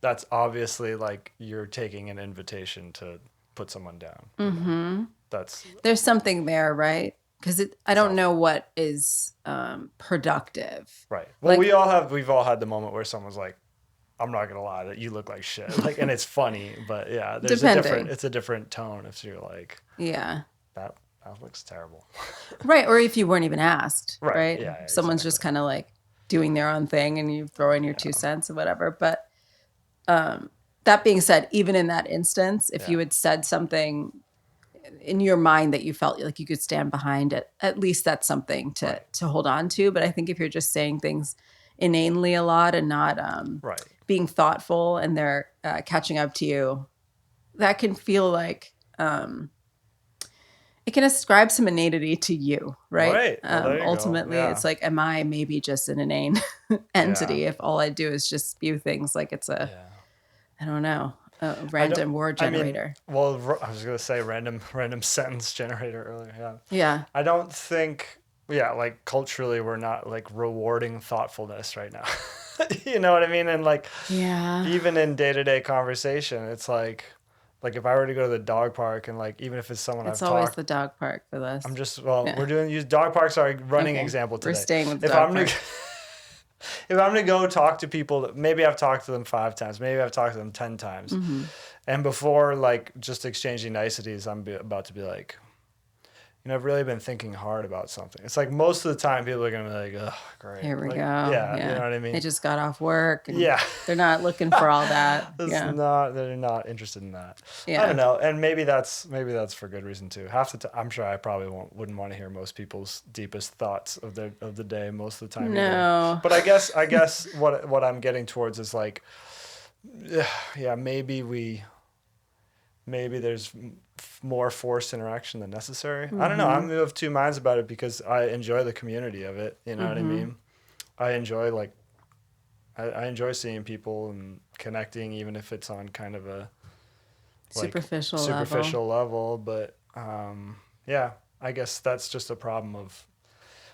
that's obviously like you're taking an invitation to put someone down. Mm-hmm. That's there's something there, right? Because I don't know what is productive. Right. Well, like, we've all had the moment where someone's like, I'm not gonna lie, that you look like shit. Like, and it's funny, but yeah, it's a different tone if you're like, that looks terrible. Right. Or if you weren't even asked, right? Yeah, Someone's just kind of like doing their own thing and you throw in your 2 cents or whatever. But that being said, even in that instance, if you had said something in your mind that you felt like you could stand behind it, at least that's something to hold on to. But I think if you're just saying things inanely a lot and not being thoughtful and they're catching up to you, that can feel like it can ascribe some inanity to you, right? Well, ultimately, it's like, am I maybe just an inane entity if all I do is just spew things like it's a, I don't know, a random word generator? I was going to say random sentence generator earlier. Yeah. Yeah. I don't think, like culturally, we're not like rewarding thoughtfulness right now. You know what I mean? And like, even in day-to-day conversation, it's like if I were to go to the dog park and like, even if it's someone I've talked. It's always the dog park for this. I'm just, use dog parks are a running example today. We're staying with the dog park. If I'm going to go talk to people that maybe I've talked to them 5 times, maybe I've talked to them 10 times. Mm-hmm. And before like just exchanging niceties, I'm about to be like, I've really been thinking hard about something. It's like most of the time people are going to be like, oh, great. Here we go. Yeah, you know what I mean? They just got off work. And they're not looking for all that. They're not interested in that. Yeah. I don't know. And maybe that's for good reason too. I'm sure I probably wouldn't want to hear most people's deepest thoughts of the day most of the time. No. Either. But I guess what I'm getting towards is like, maybe there's more forced interaction than necessary. Mm-hmm. I don't know. I'm of 2 minds about it because I enjoy the community of it. You know what I mean? I enjoy I enjoy seeing people and connecting, even if it's on kind of a superficial level. But I guess that's just a problem of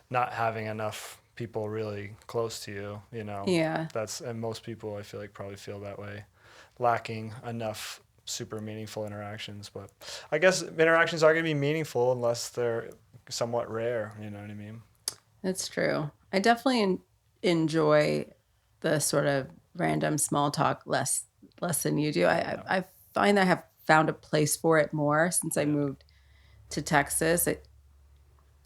not having enough people really close to you. Yeah. And most people I feel like probably feel that way, lacking enough super meaningful interactions. But I guess interactions are going to be meaningful unless they're somewhat rare. You know what I mean? That's true. I definitely enjoy the sort of random small talk less than you do. I find that I have found a place for it more since I moved to Texas.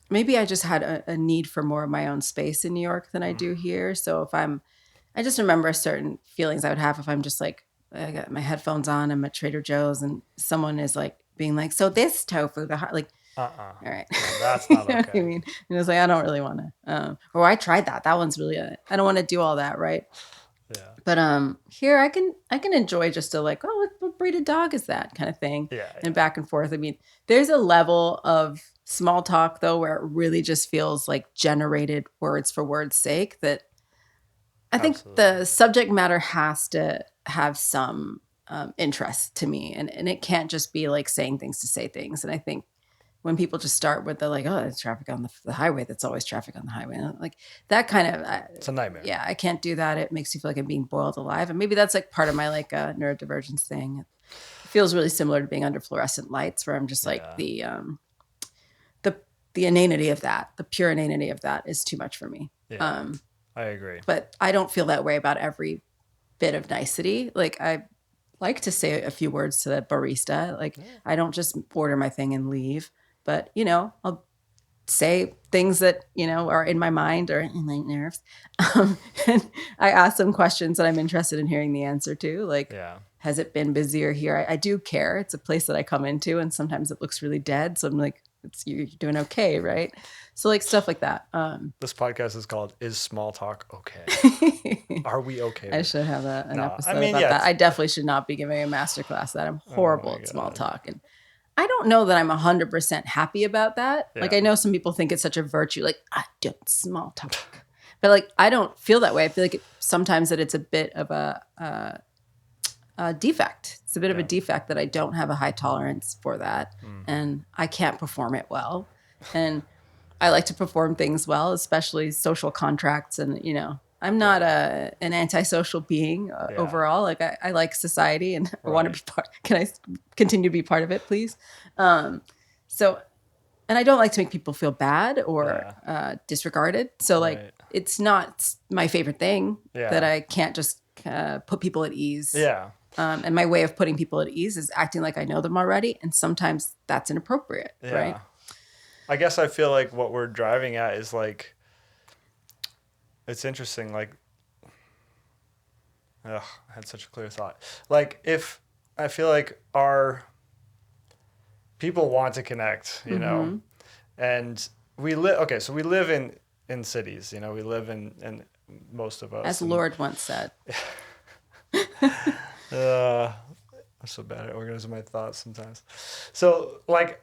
Maybe I just had a need for more of my own space in New York than I do here. So I just remember certain feelings I would have if I'm just like, I got my headphones on, I'm at Trader Joe's, and someone is like being like, so this tofu, all right. No, that's not okay. I mean, and it's like, I don't really want to, or I tried that. That one's really, I don't want to do all that. Right. Yeah. But here I can enjoy just a like, oh, what breed of dog is that kind of thing. And back and forth. I mean, there's a level of small talk though, where it really just feels like generated words for word's sake that I think the subject matter has to have some interest to me. And it can't just be like saying things to say things. And I think when people just start with the like, oh, there's traffic on the highway, that's always traffic on the highway. And like that kind of, it's a nightmare. Yeah, I can't do that. It makes you feel like I'm being boiled alive. And maybe that's like part of my like neurodivergence thing. It feels really similar to being under fluorescent lights where I'm just like the inanity of that, the pure inanity of that is too much for me. Yeah. I agree. But I don't feel that way about every bit of nicety. Like I like to say a few words to the barista. Like I don't just order my thing and leave, but I'll say things that, are in my mind or in my nerves. And I ask them questions that I'm interested in hearing the answer to. Like, has it been busier here? I do care. It's a place that I come into and sometimes it looks really dead. So I'm like, you're doing okay, right? So like stuff like that. This podcast is called "Is Small Talk Okay?" Are we okay? I should have an episode about that. I definitely should not be giving a masterclass. That I'm horrible at small talk, and I don't know that I'm 100% happy about that. Yeah. Like I know some people think it's such a virtue. Like I don't small talk, But like, I don't feel that way. I feel like sometimes that it's a bit of a defect. It's a bit of a defect that I don't have a high tolerance for that, and I can't perform it well. And I like to perform things well, especially social contracts. And I'm not an antisocial being overall. Like I like society, and I want to be part. Can I continue to be part of it, please? So, and I don't like to make people feel bad or disregarded. So like, it's not my favorite thing that I can't just put people at ease. Yeah. And my way of putting people at ease is acting like I know them already. And sometimes that's inappropriate, right? I guess I feel like what we're driving at is like, it's interesting. Like, I had such a clear thought. Like, if I feel like our people want to connect, you know, and we live, so we live in cities, we live in most of us. As Lord once said. I'm so bad at organizing my thoughts sometimes. So like,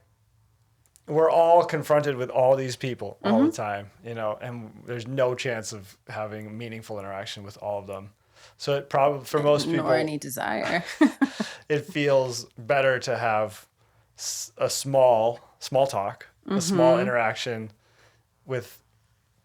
we're all confronted with all these people all the time, and there's no chance of having meaningful interaction with all of them. So it probably, for most people, nor any desire. it feels better to have a small talk, a small interaction with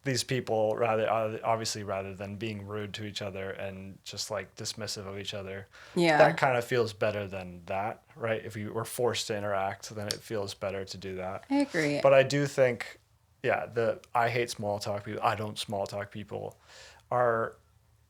these people rather than being rude to each other and just like dismissive of each other. Yeah. That kind of feels better than that, right? If you were forced to interact, then it feels better to do that. I agree. But I do think, I hate small talk people. I don't small talk people are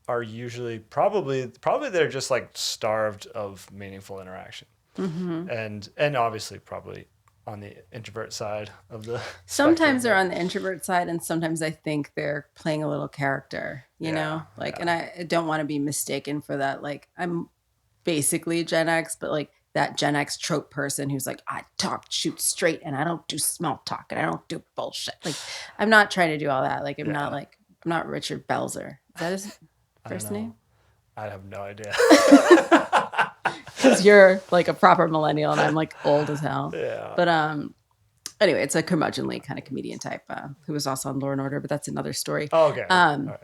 usually probably they're just like starved of meaningful interaction. And obviously probably on the introvert side of the sometimes they're on the introvert side, and sometimes I think they're playing a little character, and I don't want to be mistaken for that. Like, I'm basically Gen X, but like that Gen X trope person who's like, I shoot straight, and I don't do small talk, and I don't do bullshit. Like, I'm not trying to do all that. Like, I'm not Richard Belzer. Is that his first name? I have no idea. Because you're like a proper millennial and I'm like old as hell. Yeah. But anyway, it's a curmudgeonly kind of comedian type who was also on Law and Order, but that's another story. Oh, okay. All right.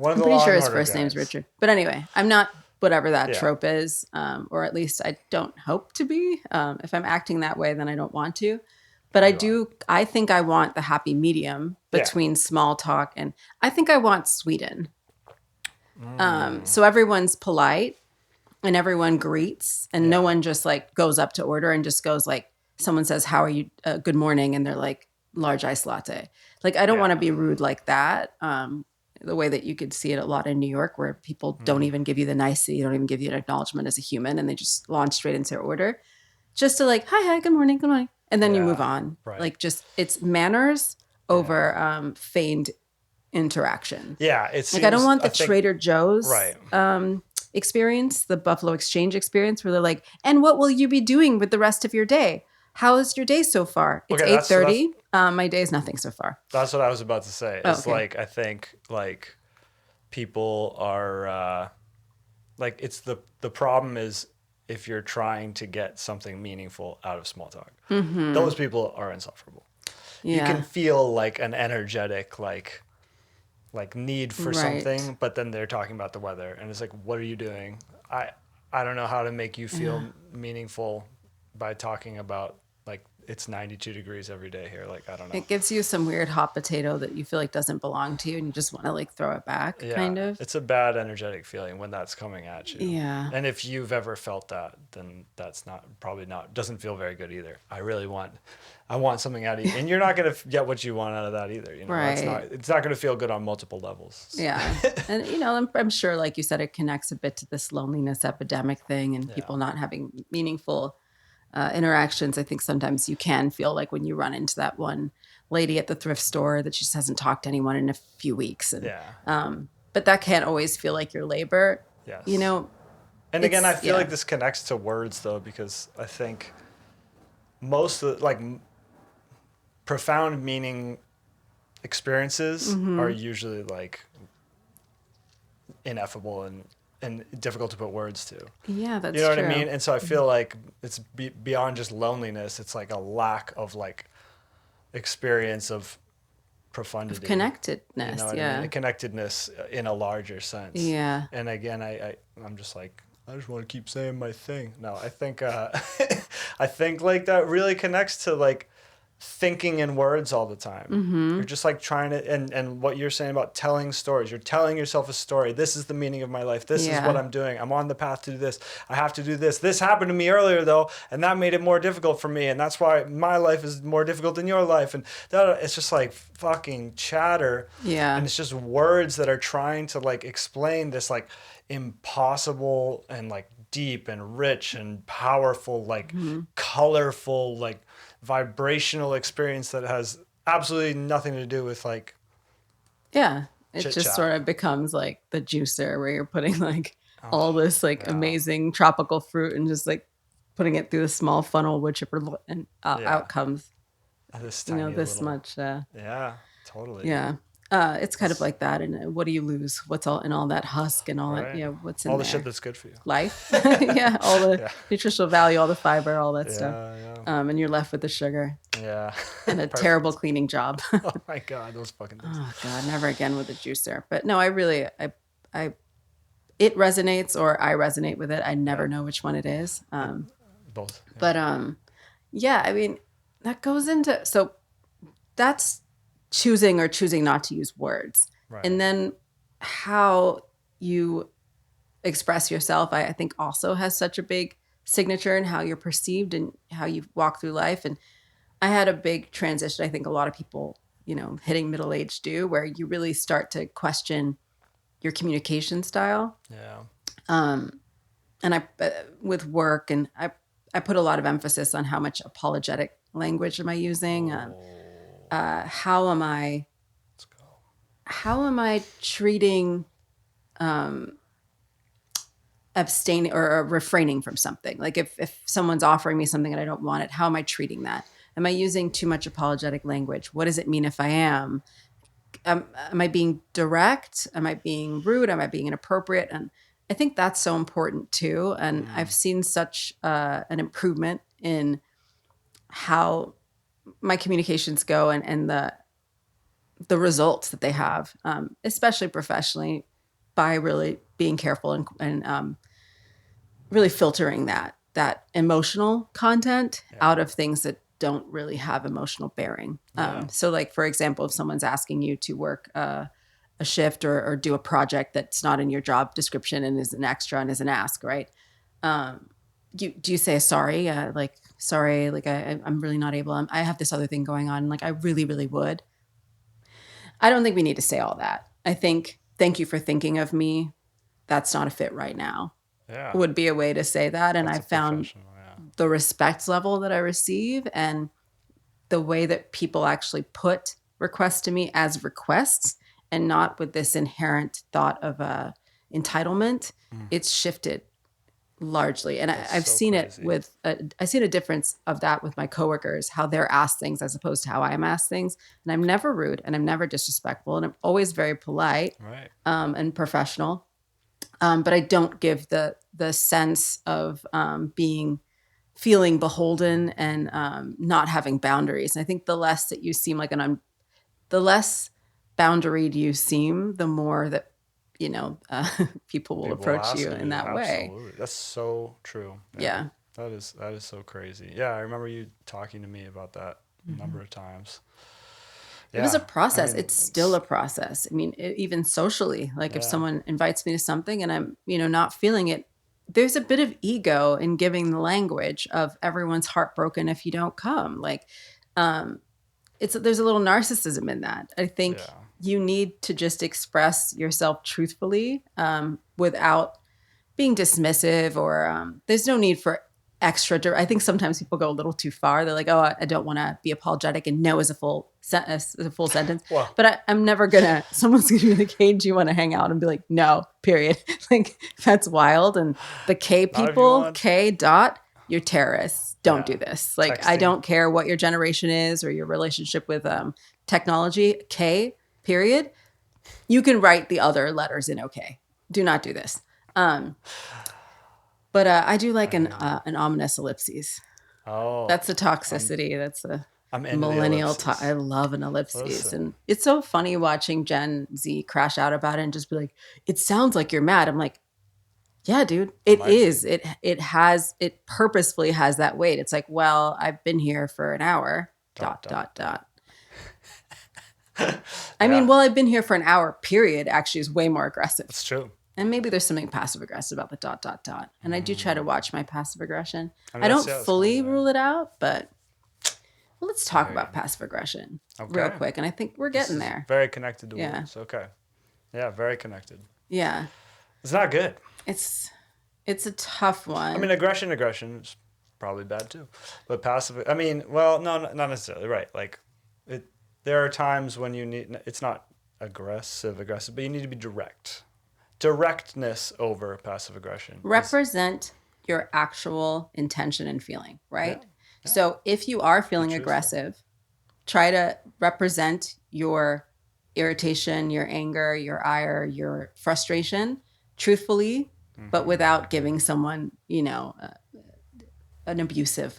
I'm pretty sure his first name's Richard. But anyway, I'm not whatever that trope is, or at least I don't hope to be. If I'm acting that way, then I don't want to. But I think I want the happy medium between small talk and I think I want Sweden. So everyone's polite. And everyone greets, and no one just like goes up to order and just goes like, someone says, "How are you? Good morning," and they're like, "Large ice latte." Like, I don't want to be rude like that. The way that you could see it a lot in New York, where people don't even give you the nicety, don't even give you an acknowledgement as a human, and they just launch straight into their order, just to like, "Hi, good morning," and then you move on. Right. Like, just it's manners over feigned interaction. Yeah, it seems, like I don't want the Trader Joe's right. Experience, the Buffalo Exchange experience, where they're like, and what will you be doing with the rest of your day? How is your day so far? It's 8:30. My day is nothing so far. That's what I was about to say. It's like, I think like people are like, it's the problem is if you're trying to get something meaningful out of small talk, those people are insufferable. You can feel like an energetic, like need for something, but then they're talking about the weather and it's like, what are you doing? I don't know how to make you feel meaningful by talking about like it's 92 degrees every day here. Like, I don't know. It gives you some weird hot potato that you feel like doesn't belong to you and you just want to like throw it back, kind of. It's a bad energetic feeling when that's coming at you. Yeah. And if you've ever felt that, then that's doesn't feel very good either. I want something out of you. And you're not going to get what you want out of that either. Right. It's not going to feel good on multiple levels. So. Yeah. And, I'm sure, like you said, it connects a bit to this loneliness epidemic thing and people not having meaningful interactions. I think sometimes you can feel like when you run into that one lady at the thrift store that just hasn't talked to anyone in a few weeks. And, but that can't always feel like your labor. Yes. And again, I feel like this connects to words though, because I think most of like profound meaning experiences are usually like ineffable and difficult to put words to. Yeah, that's true. You know what I mean? And so I feel like it's beyond just loneliness. It's like a lack of like experience of profundity. Of connectedness, you know what I mean? A connectedness in a larger sense. Yeah. And again, I'm just like, I just want to keep saying my thing. No, I think I think like that really connects to like thinking in words all the time. Mm-hmm. You're just like trying to, and what you're saying about telling stories. You're telling yourself a story. This is the meaning of my life. This is what I'm doing. I'm on the path to do this. I have to do this. This happened to me earlier though, and that made it more difficult for me. And that's why my life is more difficult than your life. And it's just like fucking chatter. Yeah. And it's just words that are trying to like explain this like impossible and like deep and rich and powerful, like colorful, like vibrational experience that has absolutely nothing to do with like it chit-chat. Just sort of becomes like the juicer where you're putting like all this like amazing tropical fruit and just like putting it through the small funnel wood chipper and out comes this this little, much totally it's kind of like that. And what do you lose? What's all in all that husk and all that? What's in all the shit that's good for you? Life, all the nutritional value, all the fiber, all that stuff. And you're left with the sugar. And a terrible cleaning job. Oh my God, those fucking things. Oh God, never again with a juicer. But no, I really, it resonates or I resonate with it. I never know which one it is. Both. But I mean, that goes into, so that's choosing or choosing not to use words. Right. And then how you express yourself, I think also has such a big signature in how you're perceived and how you walk through life. And I had a big transition. I think a lot of people, hitting middle age do, where you really start to question your communication style. Yeah. And I, with work, and I put a lot of emphasis on how much apologetic language am I using. How am I treating, abstaining or refraining from something? Like if someone's offering me something and I don't want it, how am I treating that? Am I using too much apologetic language? What does it mean if I am? Am I being direct? Am I being rude? Am I being inappropriate? And I think that's so important too. And I've seen such an improvement in how my communications go and the results that they have, especially professionally, by really being careful and really filtering that emotional content out of things that don't really have emotional bearing. So like, for example, if someone's asking you to work a shift or do a project that's not in your job description and is an extra and is an ask, right? Do you say sorry? Sorry, like I'm really not able. I have this other thing going on. Like I really, really would. I don't think we need to say all that. I think, thank you for thinking of me. That's not a fit right now. Yeah. Would be a way to say that. And I found the respect level that I receive and the way that people actually put requests to me as requests and not with this inherent thought of entitlement. It's shifted largely. And I've seen it with, I've seen a difference of that with my coworkers, how they're asked things as opposed to how I'm asked things. And I'm never rude and I'm never disrespectful and I'm always very polite and professional. But I don't give the sense of feeling beholden and not having boundaries. And I think the less that you seem like the less boundaried you seem, the more that people will approach you in that way. That's so true. Yeah. That is so crazy. Yeah, I remember you talking to me about that a number of times. It was a process. It's still a process. I mean, even socially, like if someone invites me to something and I'm, not feeling it, there's a bit of ego in giving the language of everyone's heartbroken if you don't come. Like, there's a little narcissism in that. I think you need to just express yourself truthfully without being dismissive or there's no need for extra. I think sometimes people go a little too far. They're like, oh, I don't want to be apologetic and no is a full sentence. Well, but I'm never someone's going to be like, hey, do you want to hang out? And be like, no, period. Like that's wild. And the K people, K dot, you're terrorists. Don't do this. Like, texting. I don't care what your generation is or your relationship with technology, K period. You can write the other letters in okay. Do not do this. But I do like an ominous ellipses. Oh, that's the toxicity. I'm into millennial the ellipses. I love an ellipses. And it's so funny watching Gen Z crash out about it and just be like, it sounds like you're mad. I'm like, yeah, dude, it is. It purposefully has that weight. It's like, well, I've been here for an hour, dot. I mean, well, I've been here for an hour, period, actually is way more aggressive. It's true. And maybe there's something passive aggressive about the dot. And I do try to watch my passive aggression. I, mean, I don't fully rule it out, but well, let's talk about passive aggression real quick. And I think we're getting there. Very connected to words. Okay. Yeah, very connected. Yeah. It's not good. It's a tough one. I mean, aggression is probably bad too. But passive, I mean, well, no, not necessarily, right. Like, there are times when you need, it's not aggressive, but you need to be direct. Directness over passive aggression. Represent your actual intention and feeling, right? Yeah. So if you are feeling aggressive, try to represent your irritation, your anger, your ire, your frustration truthfully, but without giving someone, an abusive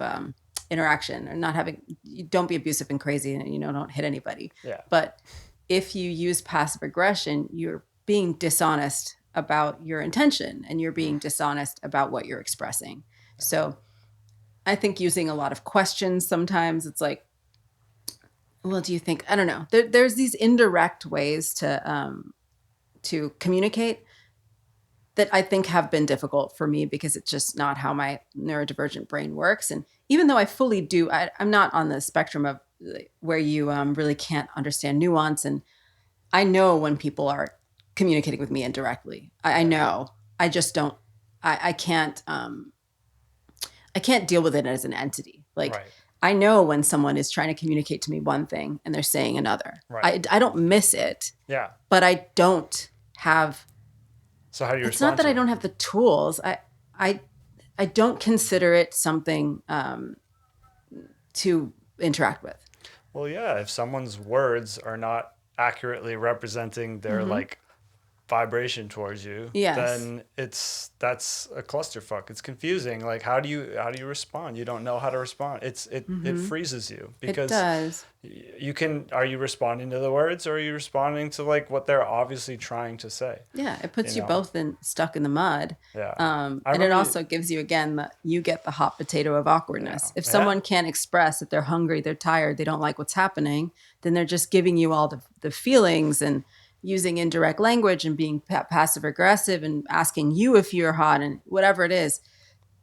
interaction, or not having, don't be abusive and crazy and, don't hit anybody. Yeah. But if you use passive aggression, you're being dishonest about your intention and you're being dishonest about what you're expressing. So I think using a lot of questions, sometimes it's like, well, do you think, I don't know. There's these indirect ways to communicate that I think have been difficult for me because it's just not how my neurodivergent brain works. And even though I fully do, I'm not on the spectrum of where you really can't understand nuance. And I know when people are communicating with me indirectly. I know. I just don't. I can't deal with it as an entity. Like, right. I know when someone is trying to communicate to me one thing and they're saying another. Right. I don't miss it. Yeah. But I don't have. So how do you respond? It's not that I don't have the tools. I don't consider it something to interact with. Well, yeah. If someone's words are not accurately representing their like vibration towards you, then that's a clusterfuck. It's confusing. Like, how do you respond? You don't know how to respond. It freezes you because it does. Are you responding to the words, or are you responding to like what they're obviously trying to say? Yeah, it puts you both stuck in the mud. Yeah. And it also gives you, again, you get the hot potato of awkwardness. Yeah. If someone can't express that they're hungry, they're tired, they don't like what's happening, then they're just giving you all the feelings and using indirect language and being passive aggressive and asking you if you're hot and whatever it is,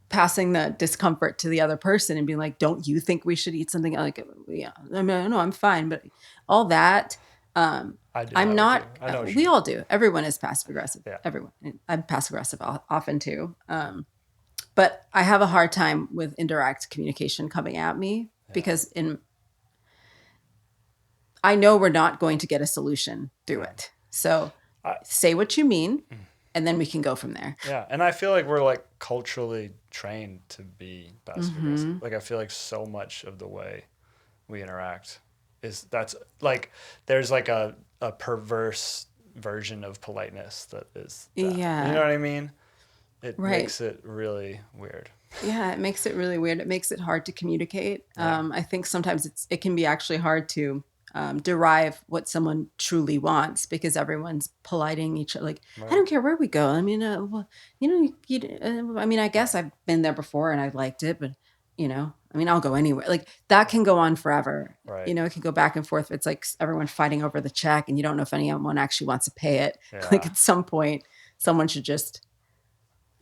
passing the discomfort to the other person and being like, don't you think we should eat something? Like, yeah, I mean, no, I'm fine. But all that, I'm not, we all do. Everyone is passive aggressive. Yeah. Everyone. I'm passive aggressive often too. But I have a hard time with indirect communication coming at me because I know we're not going to get a solution through it. So say what you mean, and then we can go from there. Yeah, and I feel like we're like culturally trained to be passive aggressive. Like, I feel like so much of the way we interact that's like, there's like a perverse version of politeness that is that. Yeah. You know what I mean? It makes it really weird. Yeah, it makes it really weird. It makes it hard to communicate. Yeah. I think sometimes it can be actually hard to derive what someone truly wants because everyone's politing each other. Like, right. I don't care where we go. I mean, well, I mean, I guess I've been there before and I liked it, but I mean, I'll go anywhere. Like, that can go on forever. Right. It can go back and forth. It's like everyone fighting over the check and you don't know if anyone actually wants to pay it. Yeah. Like, at some point, someone should just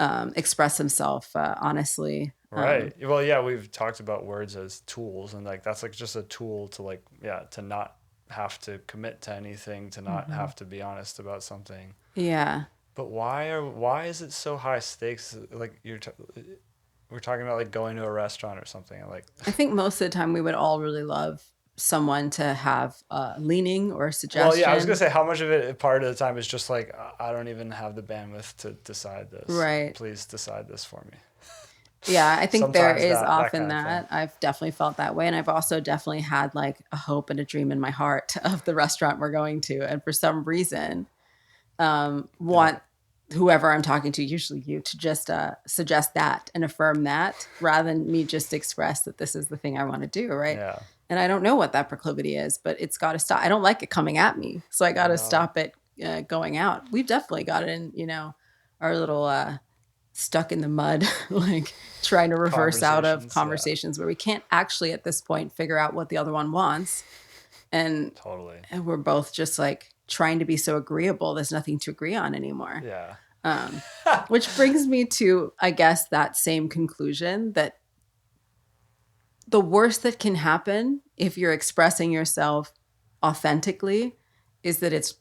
express himself honestly. Right. Well, yeah, we've talked about words as tools, and like that's like just a tool to like, to not have to commit to anything, to not have to be honest about something. Yeah. But why is it so high stakes? Like we're talking about like going to a restaurant or something. Like, I think most of the time we would all really love someone to have leaning or suggestion. Well, yeah, I was gonna say, how much of it part of the time is just like, I don't even have the bandwidth to decide this. Right. Please decide this for me. Yeah, I think there is often that. I've definitely felt that way. And I've also definitely had like a hope and a dream in my heart of the restaurant we're going to. And for some reason, want whoever I'm talking to, usually you, to just suggest that and affirm that rather than me just express that this is the thing I want to do, right? Yeah. And I don't know what that proclivity is, but it's got to stop. I don't like it coming at me, so I got to stop it going out. We've definitely got it in, our little stuck in the mud, like trying to reverse out of conversations where we can't actually at this point figure out what the other one wants. And we're both just like trying to be so agreeable. There's nothing to agree on anymore. Yeah. Which brings me to, I guess, that same conclusion that the worst that can happen if you're expressing yourself authentically is that it's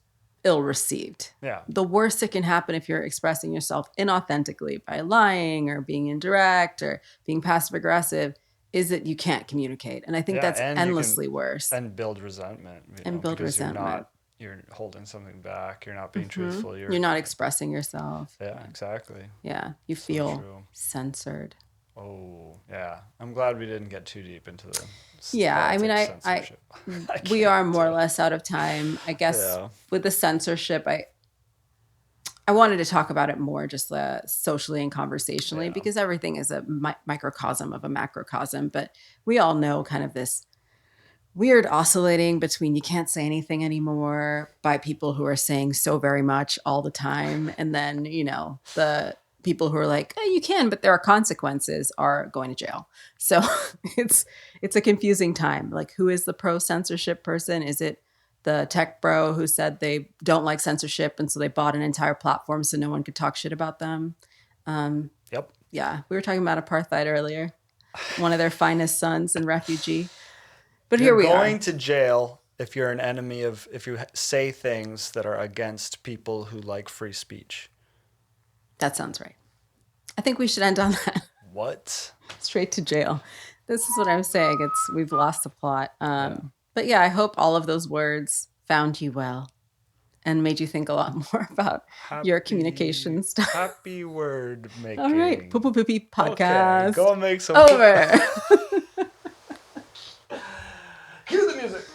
ill-received. Yeah. The worst that can happen if you're expressing yourself inauthentically by lying or being indirect or being passive-aggressive is that you can't communicate. And I think that's endlessly worse. And build resentment. You're holding something back. You're not being truthful. You're not expressing yourself. Yeah, exactly. Yeah, you feel censored. Oh, yeah. I'm glad we didn't get too deep into the censorship. We are more or less out of time. I guess with the censorship, I wanted to talk about it more just socially and conversationally because everything is a microcosm of a macrocosm. But we all know kind of this weird oscillating between you can't say anything anymore by people who are saying so very much all the time. And then, the people who are like, oh, you can, but there are consequences, are going to jail. So it's a confusing time. Like, who is the pro-censorship person? Is it the tech bro who said they don't like censorship and so they bought an entire platform so no one could talk shit about them? Yep. Yeah, we were talking about apartheid earlier. One of their finest sons and refugee. But here we are. You're going to jail if you're an enemy if you say things that are against people who like free speech. That sounds right. I think we should end on that. What? Straight to jail. This is what I'm saying. We've lost the plot. But yeah, I hope all of those words found you well and made you think a lot more about your communication stuff. Happy word making. All right. Poo-poo poopy podcast. Okay, go make some. Over. Cue the music.